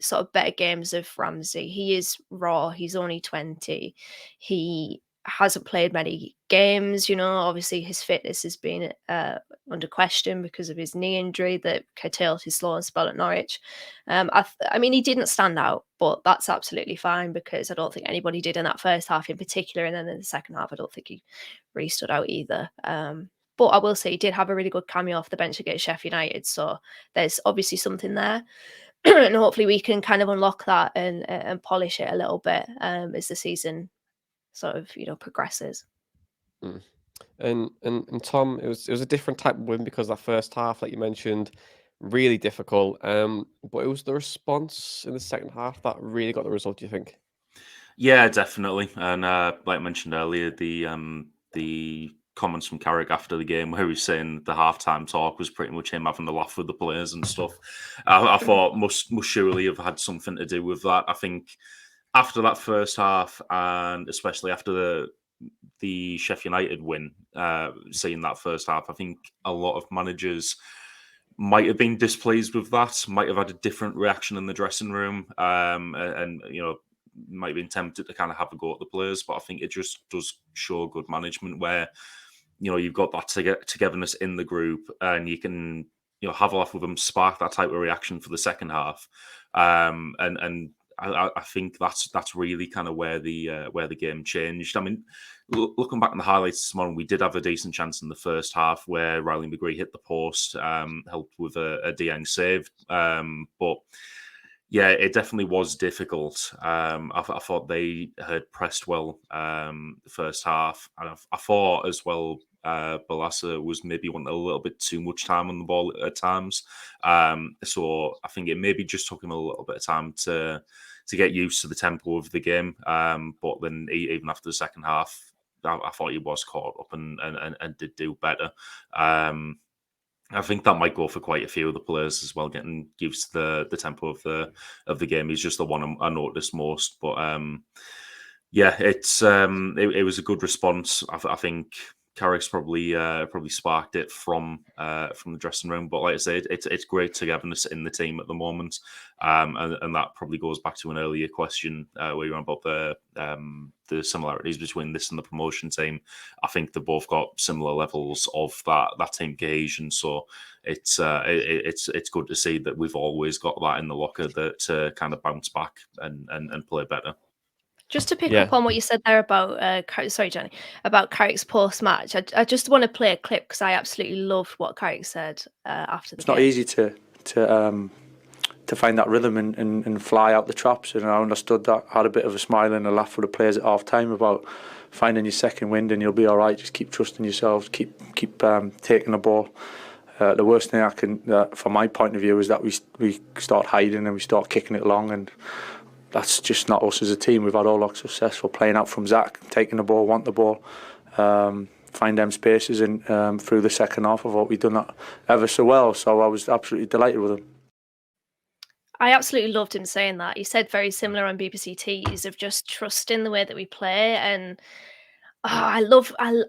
sort of better games of Ramsey. He is raw. He's only 20. He hasn't played many games. Obviously his fitness has been under question because of his knee injury that curtailed his slow spell at Norwich. I mean, he didn't stand out, but that's absolutely fine, because I don't think anybody did in that first half in particular. And then in the second half, I don't think he really stood out either. But I will say he did have a really good cameo off the bench against Sheffield United. So there's obviously something there. And hopefully we can kind of unlock that and polish it a little bit as the season sort of progresses. Mm. And Tom, it was a different type of win, because that first half, like you mentioned, really difficult. But it was the response in the second half that really got the result, do you think? Yeah, definitely. And like I mentioned earlier, the comments from Carrick after the game, where he was saying the halftime talk was pretty much him having a laugh with the players and stuff. I thought must surely have had something to do with that. I think after that first half, and especially after the Sheffield United win, seeing that first half, I think a lot of managers might have been displeased with that, might have had a different reaction in the dressing room, and might have been tempted to kind of have a go at the players. But I think it just does show good management, where you've got that togetherness in the group, and you can have a laugh with them, spark that type of reaction for the second half, and I think that's really kind of where the game changed. I mean, looking back on the highlights this morning, we did have a decent chance in the first half where Riley McGree hit the post, helped with a Dieng save, but yeah, it definitely was difficult. I thought they had pressed well the first half, and I thought as well Balassa was maybe wanting a little bit too much time on the ball at times. So I think it maybe just took him a little bit of time to get used to the tempo of the game. But then even after the second half, I thought he was caught up and did do better. I think that might go for quite a few of the players as well, getting used to the tempo of the game. He's just the one I noticed most. But yeah, it was a good response. I think Carrick's probably sparked it from the dressing room. But like I said, it's great togetherness in the team at the moment, and that probably goes back to an earlier question where you were about the similarities between this and the promotion team. I think they've both got similar levels of that team cohesion. So it's good to see that we've always got that in the locker to kind of bounce back and play better. Just to pick up on what you said there about, sorry, Johnny, about Carrick's post-match, I just want to play a clip because I absolutely loved what Carrick said after the game. It's not easy to find that rhythm and fly out the traps, and I understood that. I had a bit of a smile and a laugh for the players at half-time about finding your second wind and you'll be all right. Just keep trusting yourselves, keep taking the ball. The worst thing from my point of view, is that we start hiding and we start kicking it long, and that's just not us as a team. We've had all our success. We're playing out from Zach, taking the ball, want the ball, find them spaces, and through the second half, I thought we'd done that ever so well. So I was absolutely delighted with him. I absolutely loved him saying that. He said very similar on BBC Tees of just trusting the way that we play, and I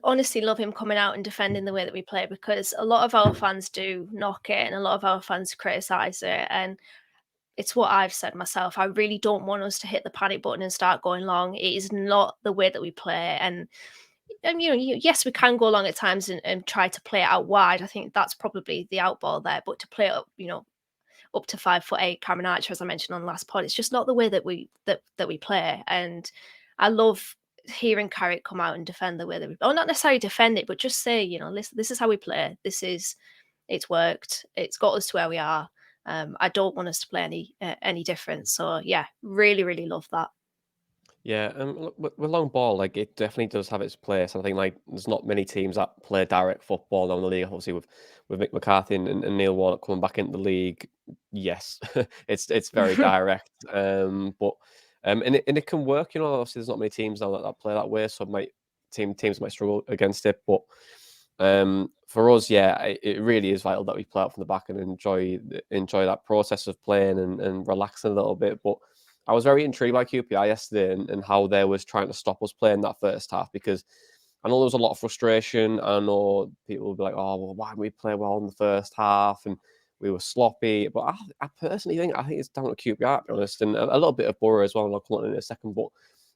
honestly love him coming out and defending the way that we play, because a lot of our fans do knock it and a lot of our fans criticise it, and it's what I've said myself. I really don't want us to hit the panic button and start going long. It is not the way that we play. And yes, we can go long at times and try to play it out wide. I think that's probably the outball there. But to play it up, up to 5'8", Cameron Archer, as I mentioned on the last pod, it's just not the way that we play. And I love hearing Carrick come out and defend the way that not necessarily defend it, but just say, listen, this is how we play. It's worked. It's got us to where we are. I don't want us to play any different. So yeah, really, really love that. Yeah, with long ball, like it definitely does have its place. I think like there's not many teams that play direct football now in the league. Obviously, with Mick McCarthy and Neil Warnock coming back into the league, yes, it's very direct. And it can work. Obviously, there's not many teams now that play that way, so teams might struggle against it. But for us, yeah, it really is vital that we play out from the back and enjoy that process of playing and relaxing a little bit. But I was very intrigued by QPR yesterday and how they was trying to stop us playing that first half, because I know there was a lot of frustration. I know people will be like, oh, well, why didn't we play well in the first half? And we were sloppy. But I personally think it's down to QPR, to be honest, and a little bit of Boro as well, and I'll come on in a second. But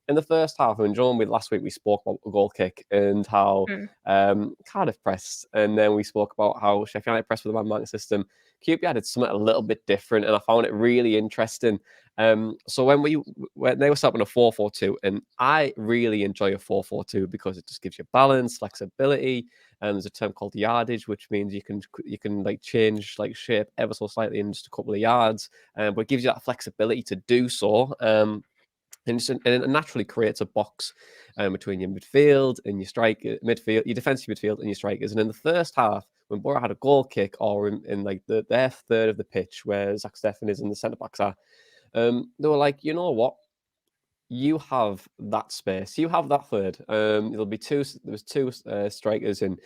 in the first half, and John, last week we spoke about a goal kick and how Cardiff pressed, and then we spoke about how Sheffield United pressed with the man-marking system. QPR did something a little bit different, and I found it really interesting. So when they were set up in a 4-4-2, and I really enjoy a 4-4-2 because it just gives you balance, flexibility, and there's a term called yardage, which means you can like change like shape ever so slightly in just a couple of yards, but it gives you that flexibility to do so. And it naturally creates a box between your midfield and your your defensive midfield and your strikers. And in the first half, when Boro had a goal kick, or in like their third of the pitch where Zach Steffen is and the centre backs are, they were like, you know what? You have that space. You have that third. There'll be two. There was two strikers in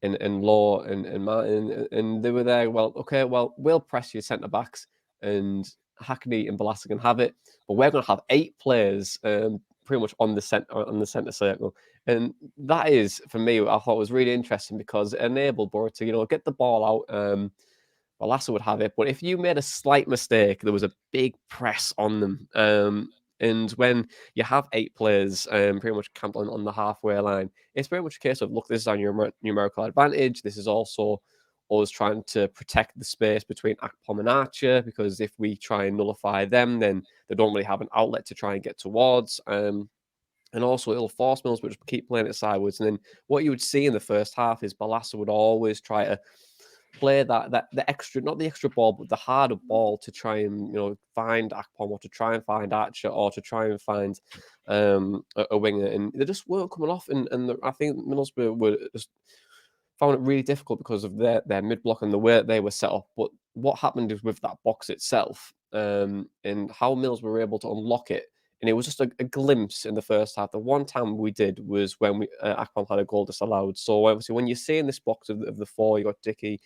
Law and Martin, and they were there. Well, okay. Well, we'll press your centre backs, and Hackney and Balassi can have it, but we're going to have 8 players pretty much on the centre circle, and that is, for me, I thought was really interesting because it enabled Boro to get the ball out. Balassi would have it, but if you made a slight mistake, there was a big press on them. And when you have 8 players pretty much camped on the halfway line, it's very much a case of, look, this is our numerical advantage. This is also us trying to protect the space between Akpom and Archer, because if we try and nullify them, then they don't really have an outlet to try and get towards. And also it'll force Mills, but just keep playing it sideways. And then what you would see in the first half is Balassi would always try to play the extra, not the extra ball, but the harder ball to try and find Akpom, or to try and find Archer, or to try and find a winger, and they just weren't coming off. And I think Middlesbrough were just found it really difficult because of their mid block and the way that they were set up. But what happened is with that box itself, and how Mills were able to unlock it. And it was just a glimpse in the first half. The one time we did was when Akpom had a goal disallowed. So obviously, when you see in this box of the four, you got Dickey.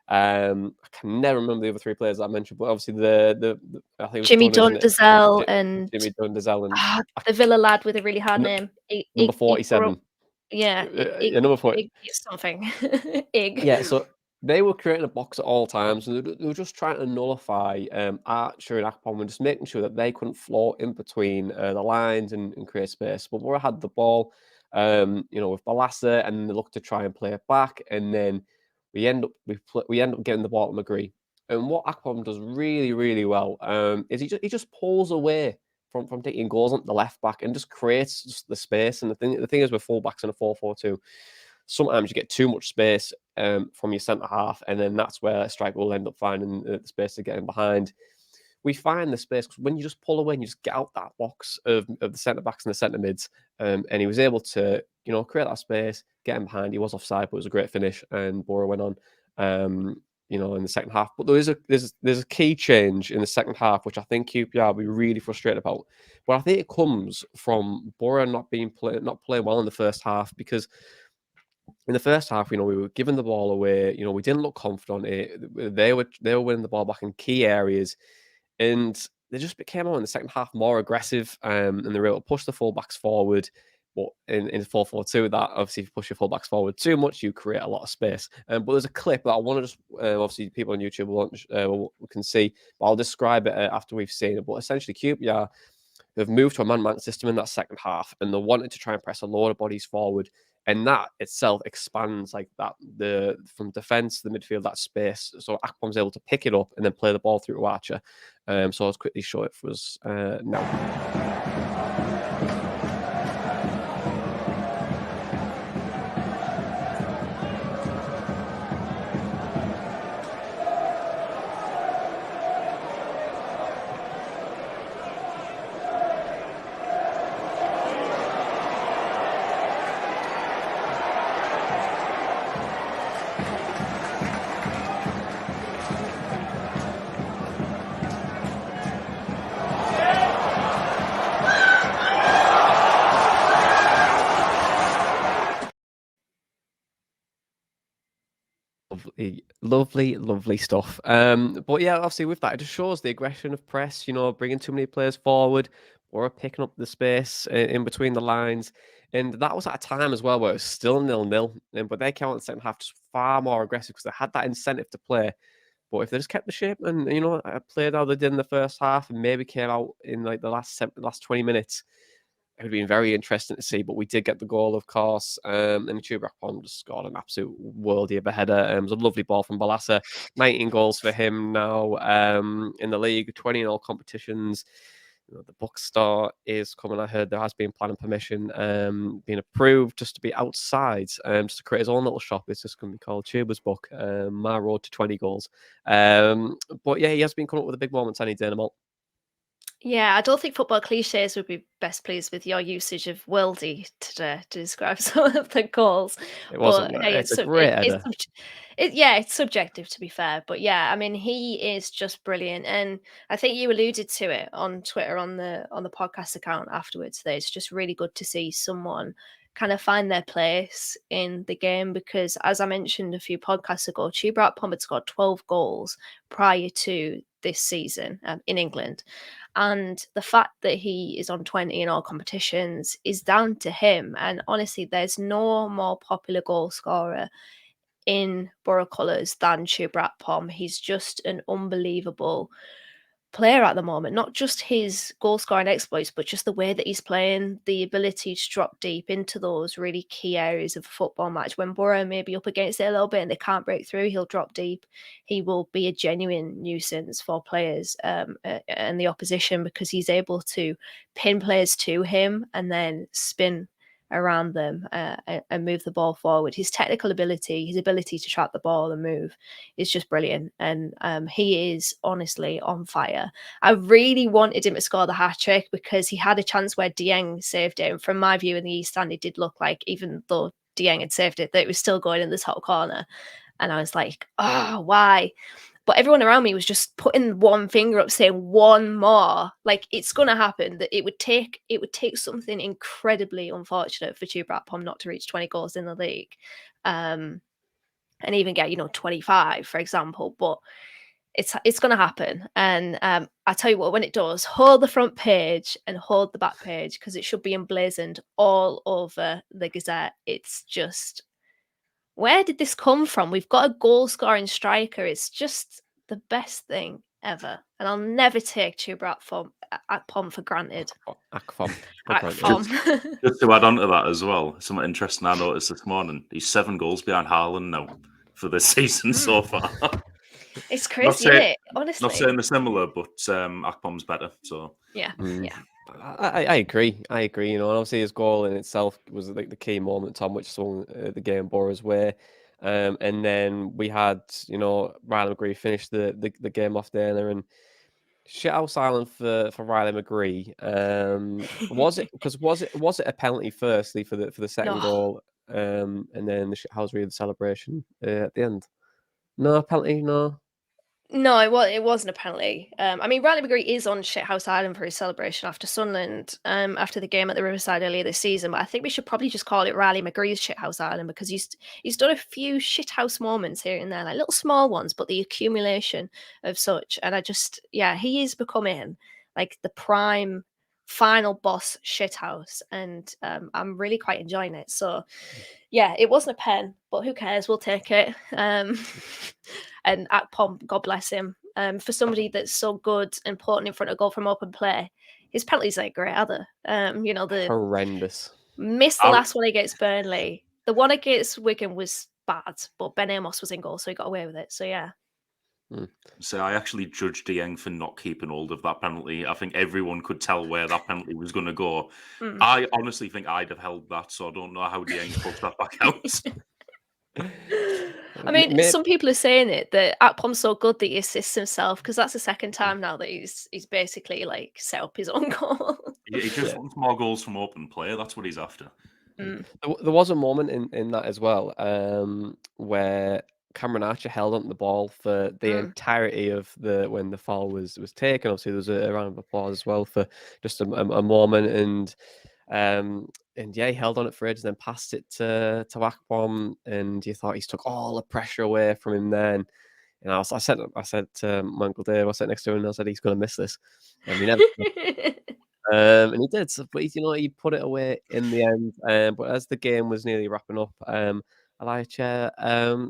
I can never remember the other three players that I mentioned, but obviously the I think it was Jimmy Dunn, isn't it? Dundazell and Jimmy Dundazell and the Villa lad with a really hard name. number 47. Yeah, number 40. something. Ig. Yeah, so they were creating a box at all times, and they were just trying to nullify Archer and Akpom and just making sure that they couldn't float in between the lines and create space. But Boro had the ball, with Balassa, and they looked to try and play it back, and then we end up getting the ball to McGree. And what Akpom does really, really well is he just pulls away from taking goals on the left back and just creates just the space. And the thing is with fullbacks in a 4-4-2. Sometimes you get too much space from your centre half, and then that's where a striker will end up finding the space to get in behind. We find the space when you just pull away and you just get out that box of the centre backs and the centre mids, and he was able to create that space, get in behind. He was offside, but it was a great finish, and Boro went on. In the second half, but there's a key change in the second half, which I think QPR will be really frustrated about. But I think it comes from Boro not playing well in the first half, because in the first half, we were giving the ball away. We didn't look confident. They were winning the ball back in key areas, and they just became in the second half more aggressive, and they were able to push the fullbacks forward. But in 4-4-2, that obviously if you push your fullbacks forward too much, you create a lot of space. But there's a clip that I want to just obviously people on YouTube can see, but I'll describe it after we've seen it. But essentially, QPR have moved to a man-man system in that second half, and they wanted to try and press a load of bodies forward. And that itself expands like that from defence to the midfield, that space. So Akpom's able to pick it up and then play the ball through to Archer. So I'll quickly show it for us now. Lovely stuff. But yeah, obviously with that, it just shows the aggression of press, bringing too many players forward or picking up the space in between the lines. And that was at a time as well where it was still 0-0. But they came out in the second half just far more aggressive because they had that incentive to play. But if they just kept the shape and, played how they did in the first half and maybe came out in like the last 20 minutes, it would have been very interesting to see. But we did get the goal, of course. And Chuba Akpom just scored an absolute worldie of a header. It was a lovely ball from Balassa. 19 goals for him now in the league, 20 in all competitions. The bookstore is coming. I heard there has been planning permission being approved just to be outside, just to create his own little shop. It's just going to be called Chuba's Book, My Road to 20 Goals. But yeah, he has been coming up with a big moments, any Dynamo. Yeah, I don't think football cliches would be best pleased with your usage of worldy to describe some of the goals. It wasn't. But hey, It's a great header. It's subjective to be fair. But yeah, I mean, he is just brilliant, and I think you alluded to it on Twitter on the podcast account afterwards. That it's just really good to see someone kind of find their place in the game, because as I mentioned a few podcasts ago, Chuba Akpom had scored 12 goals prior to this season in England. And the fact that he is on 20 in all competitions is down to him. And honestly, there's no more popular goal scorer in Boro colours than Chuba Akpom. He's just an unbelievable player at the moment. Not just his goal scoring exploits, but just the way that he's playing, the ability to drop deep into those really key areas of a football match. When Boro may be up against it a little bit and they can't break through, he'll drop deep. He will be a genuine nuisance for players and the opposition, because he's able to pin players to him and then spin around them and move the ball forward. His technical ability, his ability to track the ball and move is just brilliant. And he is honestly on fire. I really wanted him to score the hat-trick because he had a chance where Dieng saved it. And from my view in the East Stand, it did look like, even though Dieng had saved it, that it was still going in the top corner. And I was like, oh, why? But everyone around me was just putting one finger up, saying one more. Like, it's gonna happen. That it would take something incredibly unfortunate for QPR not to reach 20 goals in the league, and even get 25, for example. But it's gonna happen. And I tell you what, when it does, hold the front page and hold the back page, because it should be emblazoned all over the Gazette. It's just, where did this come from? We've got a goal-scoring striker. It's just the best thing ever. And I'll never take QPR Akpom for granted. Akpom. Akpom. Just to add on to that as well, something interesting I noticed this morning. He's 7 goals behind Haaland now for this season so far. It's crazy, isn't it? Honestly. Not saying they're similar, but Akpom's better. So yeah. I agree. And obviously his goal in itself was like the key moment, Tom, which swung the game Boro's way. And then we had, Riley McGree finish the game off there, and shithouse island for Riley McGree. Was it a penalty firstly for the second goal, and then the shithouse the celebration at the end? No penalty, no. No, it wasn't a penalty. I mean, Riley McGree is on Shithouse Island for his celebration after Sunderland, after the game at the Riverside earlier this season. But I think we should probably just call it Riley McGree's Shithouse Island, because he's done a few shithouse moments here and there, like little small ones, but the accumulation of such. And he is becoming like the prime final boss shithouse, and I'm really quite enjoying it. So yeah, it wasn't a pen, but who cares? We'll take it. And Akpom, God bless him, for somebody that's so good and putting in front of goal from open play, his penalties ain't great, are they? Horrendous. Missed the last one against Burnley. The one against Wigan was bad, but Ben Amos was in goal, so he got away with it. So yeah. So I actually judged Dieng for not keeping hold of that penalty. I think everyone could tell where that penalty was going to go. I honestly think I'd have held that, so I don't know how Dieng pushed that back out. I mean, some people are saying that Akpom's so good that he assists himself, because that's the second time now that he's basically like set up his own goal. He just wants more goals from open play. That's what he's after. There was a moment in that as well, where Cameron Archer held onto the ball for the entirety of when the foul was taken. Obviously, there was a round of applause as well for just a moment, and yeah, he held on it for ages, then passed it to Akpom, and you thought he's took all the pressure away from him then. And I said to my Uncle Dave, I sat next to him, and I said he's going to miss this, and he never. And he did, but he put it away in the end. But as the game was nearly wrapping up, Elijah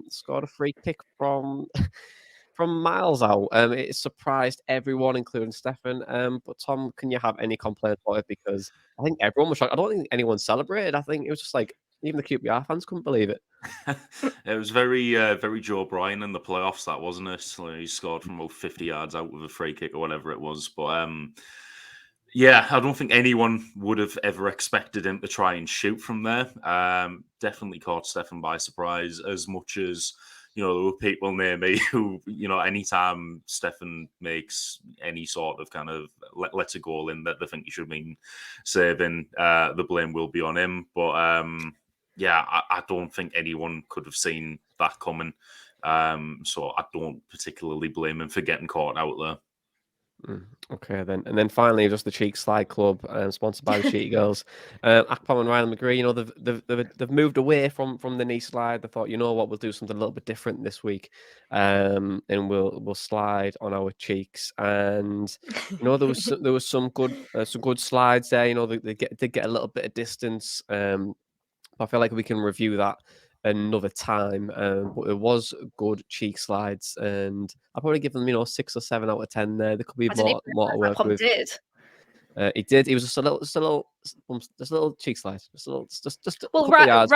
scored a free kick from miles out. It surprised everyone, including Stefan. But Tom, can you have any complaint about it? Because I think everyone was shocked. I don't think anyone celebrated. I think it was just like even the QPR fans couldn't believe it. It was very Joe Bryan in the playoffs, that wasn't it? So he scored from about 50 yards out with a free kick or whatever it was. But yeah, I don't think anyone would have ever expected him to try and shoot from there. Definitely caught Stefan by surprise, as much as, there were people near me who, anytime Stefan makes any sort of kind of lets a goal in that they think he should have been saving, the blame will be on him. But yeah, I don't think anyone could have seen that coming. So I don't particularly blame him for getting caught out there. Okay, then. And then finally, just the Cheek Slide Club, sponsored by the Cheeky Girls. Akpom and Riley McGree, they've moved away from the knee slide. They thought, you know what, we'll do something a little bit different this week, and we'll slide on our cheeks. And there was some good slides there. They did get a little bit of distance. I feel like we can review that another time. But it was good cheek slides, and I'll probably give them 6 or 7 out of 10 there. There could be more to work with. He did. He was just a little cheek slide, just a couple of yards.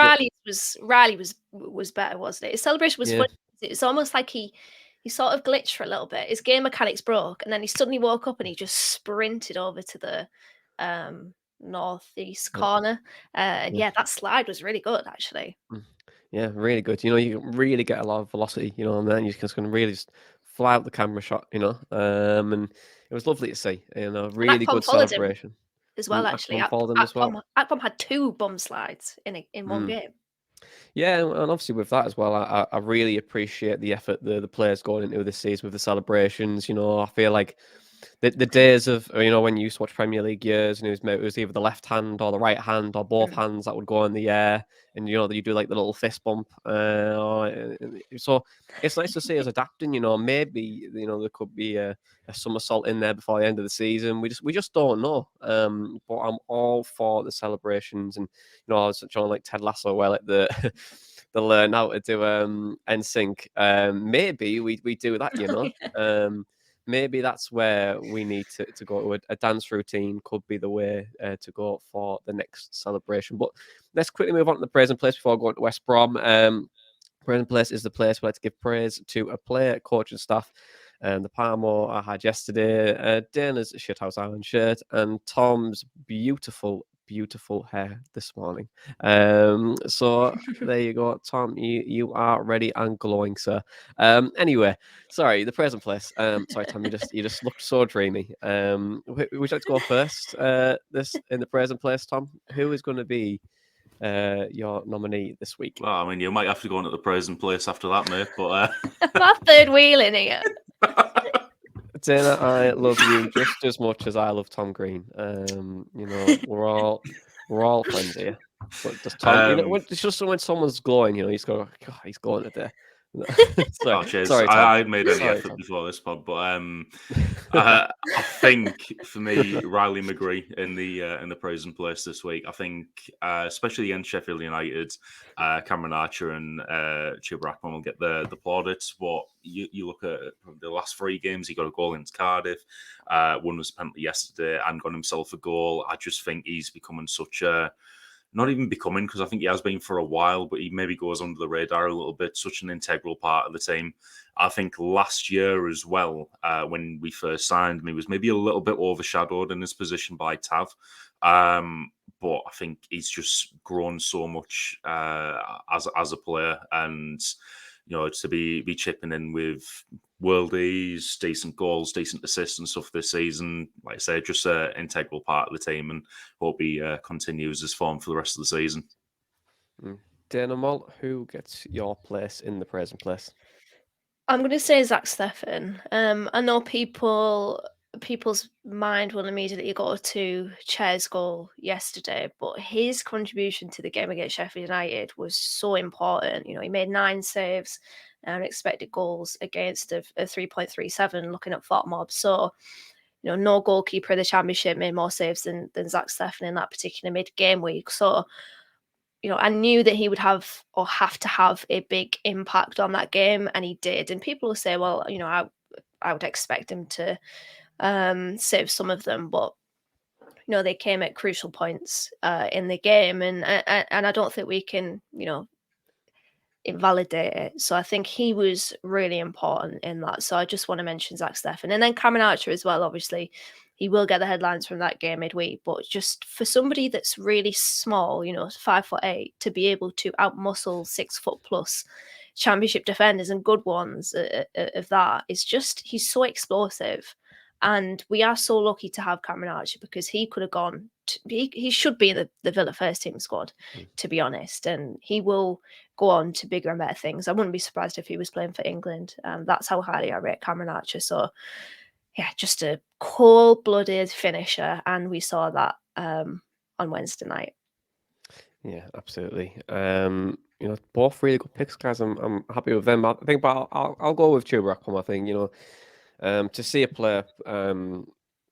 Riley was better, wasn't it? His celebration was funny. It's almost like he sort of glitched for a little bit. His game mechanics broke, and then he suddenly woke up and he just sprinted over to the northeast corner. And yeah, that slide was really good, actually. Yeah, really good. You can really get a lot of velocity, and then you can really just fly out the camera shot, and it was lovely to see, really good celebration as well. Actually, Akpom had 2 bum slides in one game. Yeah, and obviously with that as well, I really appreciate the effort the players going into this season with the celebrations. I feel like the days of when you used to watch Premier League years and it was either the left hand or the right hand or both hands that would go in the air, and that you do like the little fist bump. So it's nice to see us adapting. Maybe there could be a somersault in there before the end of the season. We just don't know. But I'm all for the celebrations, and I was John like Ted Lasso, well at the. They learn how to do NSYNC. Maybe we do that. Maybe that's where we need to go to a dance routine could be the way to go for the next celebration. But let's quickly move on to the praise and place before going to West Brom. Praise and place is the place where to give praise to a player, coach and staff. The Palmo I had yesterday, Dana's Shithouse Island shirt, and Tom's beautiful hair this morning. So there you go, Tom. You are ready and glowing, sir. Anyway, sorry, the present place. Sorry, Tom. You just looked so dreamy. Would you like to go first? This in the present place, Tom. Who is going to be your nominee this week? Well, I mean, you might have to go into the present place after that, mate. But My third wheel in here. Dana, I love you just as much as I love Tom Green. We're all friends here. But does Tom, it's just when someone's glowing, he's going, God, he's glowing today. cheers. Sorry, Tom. I made any effort Tom. before this pod, but I think for me, Riley McGree in the present place this week. I think, especially against Sheffield United, Cameron Archer and Chuba Akpom will get the plaudits. But you look at the last 3 games, he got a goal against Cardiff. One was a penalty yesterday and got himself a goal. I just think he's becoming such a not even becoming, because I think he has been for a while, but he maybe goes under the radar a little bit, such an integral part of the team. I think last year as well, when we first signed him, he was maybe a little bit overshadowed in his position by Tav. But I think he's just grown so much as a player, and to be chipping in with worldies, decent goals, decent assists and stuff this season. Like I say, just an integral part of the team, and hope he continues his form for the rest of the season. Dana Malt, who gets your place in the present place? I'm going to say Zach Steffen. I know people's mind will immediately go to Chair's goal yesterday, but his contribution to the game against Sheffield United was so important. He made 9 saves and expected goals against a 3.37 looking at FOTMob. So, no goalkeeper in the Championship made more saves than Zach Steffen in that particular mid-game week. So, I knew that he would have to have a big impact on that game, and he did. And people will say, well, I would expect him to save some of them, but they came at crucial points in the game, and I don't think we can invalidate it. So I think he was really important in that. So I just want to mention Zach Steffen, and then Cameron Archer as well. Obviously, he will get the headlines from that game midweek, but just for somebody that's really small, 5'8", to be able to outmuscle 6'+ Championship defenders and good ones of that, is just, he's so explosive. And we are so lucky to have Cameron Archer, because he could have gone. He should be in the Villa first team squad, to be honest, and he will go on to bigger and better things. I wouldn't be surprised if he was playing for England. That's how highly I rate Cameron Archer. So, yeah, just a cold-blooded finisher, and we saw that on Wednesday night. Yeah, absolutely. Both really good picks, guys. I'm happy with them. I think, but I'll go with Chuba Akpom. I think to see a player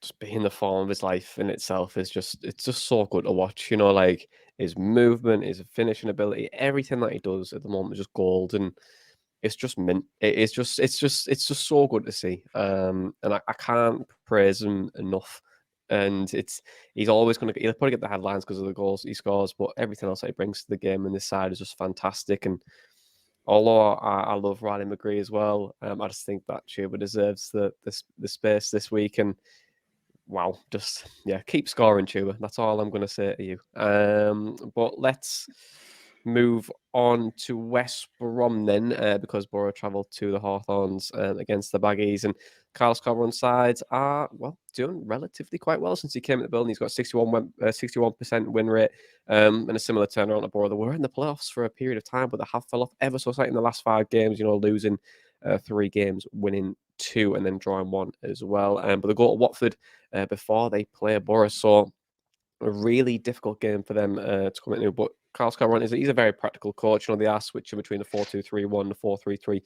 just be in the form of his life in itself it's just so good to watch. Like his movement, his finishing ability, everything that he does at the moment is just gold, and it's just mint. It's just so good to see. And I can't praise him enough. And he's always he'll probably get the headlines because of the goals he scores, but everything else that he brings to the game and this side is just fantastic. And although I love Riley McGree as well, I just think that Chuba deserves the space this week. And wow, keep scoring, Chuba. That's all I'm going to say to you. But let's move on to West Brom then, because Boro travelled to the Hawthorns against the Baggies, and Carlos Corberan's sides are, well, doing relatively quite well since he came in the building. He's got 61% win rate, and a similar turnaround to Boro. They were in the playoffs for a period of time, but they have fell off ever so slightly in the last 5 games, losing 3 games, winning 2, and then drawing 1 as well. But they go to Watford before they play Boro, so a really difficult game for them to come into. But Carlos Corberan he's a very practical coach. They are switching between the 4-2-3-1, the 4-3-3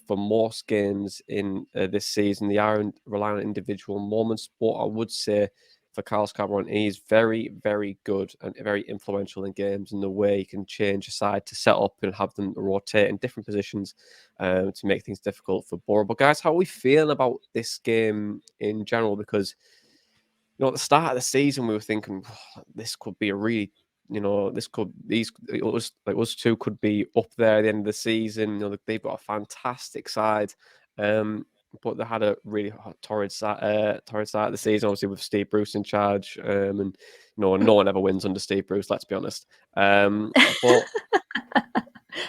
for most games in this season. They are relying on individual moments, but I would say for Carlos Corberan, he's very, very good and very influential in games in the way he can change a side to set up and have them rotate in different positions to make things difficult for Boro. But guys, how are we feeling about this game in general? Because at the start of the season, we were thinking this could be a really, us two could be up there at the end of the season. They've got a fantastic side, but they had a really torrid start of the season, obviously with Steve Bruce in charge, and no one ever wins under Steve Bruce. Let's be honest. But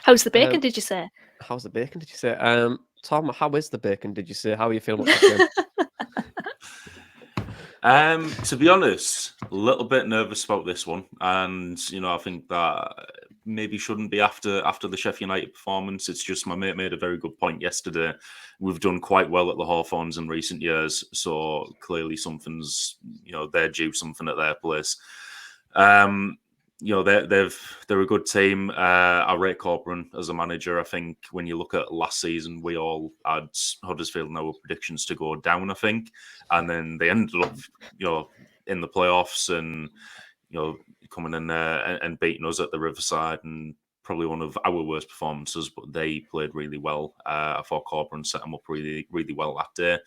how's the bacon? Did you say? How's the bacon? Did you say? Tom, how is the bacon? Did you say? How are you feeling about this game? To be honest, a little bit nervous about this one, and I think that maybe shouldn't be after the Sheffield United performance. It's just my mate made a very good point yesterday. We've done quite well at the Hawthorns in recent years, so clearly something's they're due something at their place. They're a good team. I rate Corberan as a manager. I think when you look at last season, we all had Huddersfield and our predictions to go down, I think. And then they ended up, in the playoffs and, coming in there and beating us at the Riverside, and probably one of our worst performances, but they played really well. I thought Corberan set them up really, really well that day.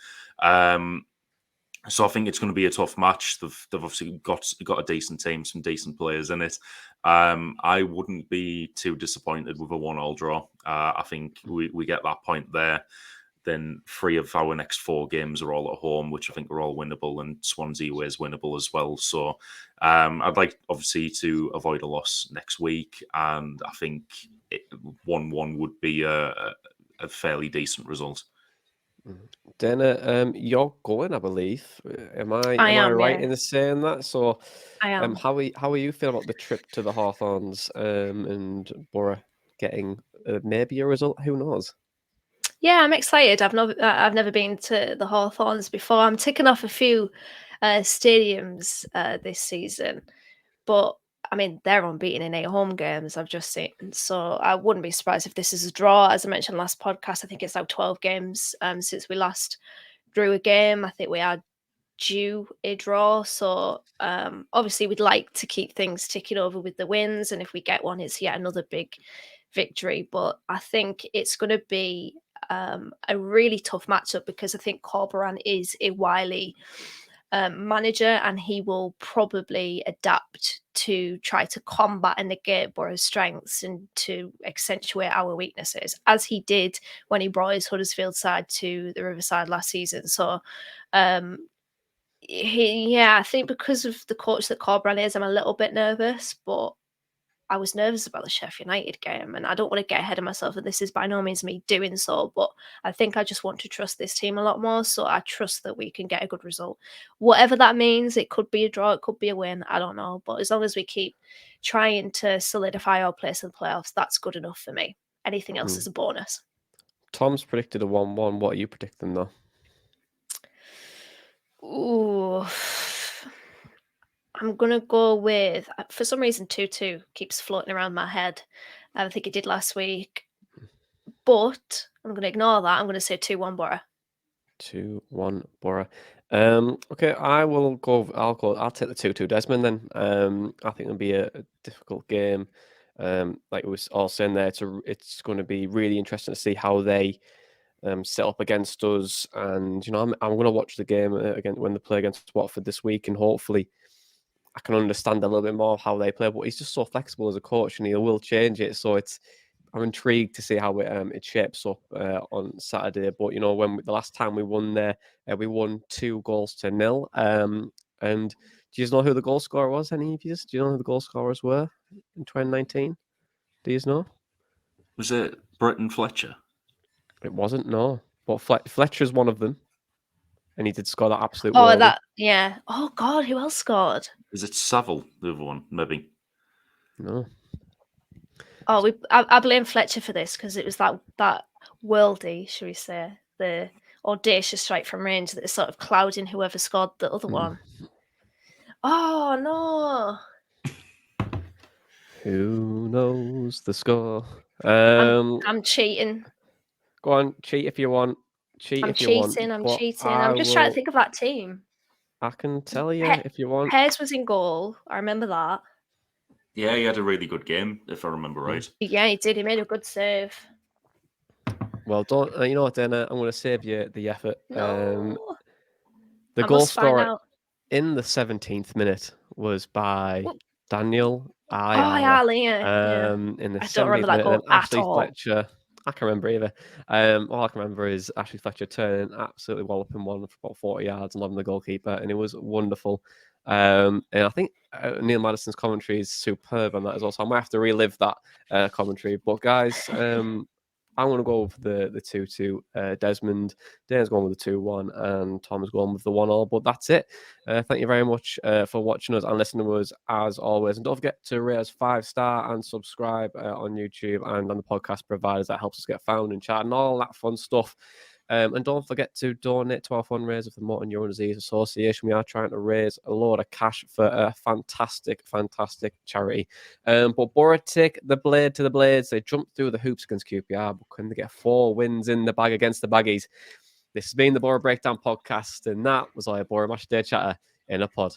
So I think it's going to be a tough match. They've obviously got a decent team, some decent players in it. I wouldn't be too disappointed with a 1-1 draw. I think we get that point there. Then 3 of our next 4 games are all at home, which I think are all winnable, and Swansea away is winnable as well. So I'd like, obviously, to avoid a loss next week, and I think 1-1 would be a fairly decent result. Dana, you're going, I believe. Am I right in saying that? So, I am. How are you feeling about the trip to the Hawthorns and Boro getting maybe a result? Who knows? Yeah, I'm excited. I've never been to the Hawthorns before. I'm ticking off a few stadiums this season, but I mean, they're unbeaten in 8 home games, I've just seen. So I wouldn't be surprised if this is a draw. As I mentioned last podcast, I think it's now 12 games since we last drew a game. I think we are due a draw. So obviously we'd like to keep things ticking over with the wins. And if we get one, it's yet another big victory. But I think it's going to be a really tough matchup, because I think Corberan is a wily manager, and he will probably adapt to try to combat and negate Boro's strengths and to accentuate our weaknesses, as he did when he brought his Huddersfield side to the Riverside last season. So I think because of the coach that Corberan is, I'm a little bit nervous, but I was nervous about the Sheffield United game, and I don't want to get ahead of myself, and this is by no means me doing so, but I think I just want to trust this team a lot more, so I trust that we can get a good result. Whatever that means, it could be a draw, it could be a win, I don't know, but as long as we keep trying to solidify our place in the playoffs, that's good enough for me. Anything else is a bonus. Tom's predicted a 1-1. What are you predicting, though? Ooh... I'm going to go with, for some reason, 2-2 keeps floating around my head. I think it did last week. But I'm going to ignore that. I'm going to say 2-1 Boro. 2-1 Boro. Okay, I'll take the 2-2 Desmond then. I think it'll be a difficult game. Like we was all saying there, it's going to be really interesting to see how they set up against us. And, I'm going to watch the game again when they play against Watford this week, and hopefully I can understand a little bit more of how they play. But he's just so flexible as a coach, and he will change it. So I'm intrigued to see how it shapes up on Saturday. But when the last time we won there, we won 2-0. And do you know who the goal scorer was? Any of you? Do you know who the goal scorers were in 2019? Do you know? Was it Britton Fletcher? It wasn't, no. But Fletcher's one of them. And he did score that absolute Oh, worldie. that, yeah. Oh, God, who else scored? Is it Saville, the other one, maybe? No. Oh, I blame Fletcher for this because it was that worldie, should we say, the audacious strike from range that is sort of clouding whoever scored the other one. Oh, no. Who knows the score? I'm cheating. Go on, cheat if you want. I'm cheating. I'm just trying to think of that team. I can tell you if you want. Hayes was in goal. I remember that. Yeah, he had a really good game, if I remember right. Yeah, he did. He made a good save. Well, don't you know what, Dana? I'm going to save you the effort. No. The I goal must find scorer out. in the 17th minute was by Daniel Yeah. in the I 17th don't remember that minute, goal and Ashley at all. Fletcher. I can't remember either. All I can remember is Ashley Fletcher turning absolutely walloping one for about 40 yards and loving the goalkeeper, and it was wonderful. And I think Neil Madison's commentary is superb on that as well. So I might have to relive that commentary. But guys, I'm going to go with the 2-2. Desmond, Dana's going with the 2-1, and Tom's going with the 1-1. But that's it. Thank you very much for watching us and listening to us as always. And don't forget to rate us 5-star and subscribe on YouTube and on the podcast providers. That helps us get found in chat and all that fun stuff. And don't forget to donate to our fundraiser for the Motor Neuron Disease Association. We are trying to raise a load of cash for a fantastic charity. But Boro take the blade to the blades. They jumped through the hoops against QPR, but couldn't get 4 wins in the bag against the Baggies. This has been the Boro Breakdown Podcast, and that was our Boro Match Day Chatter in a pod.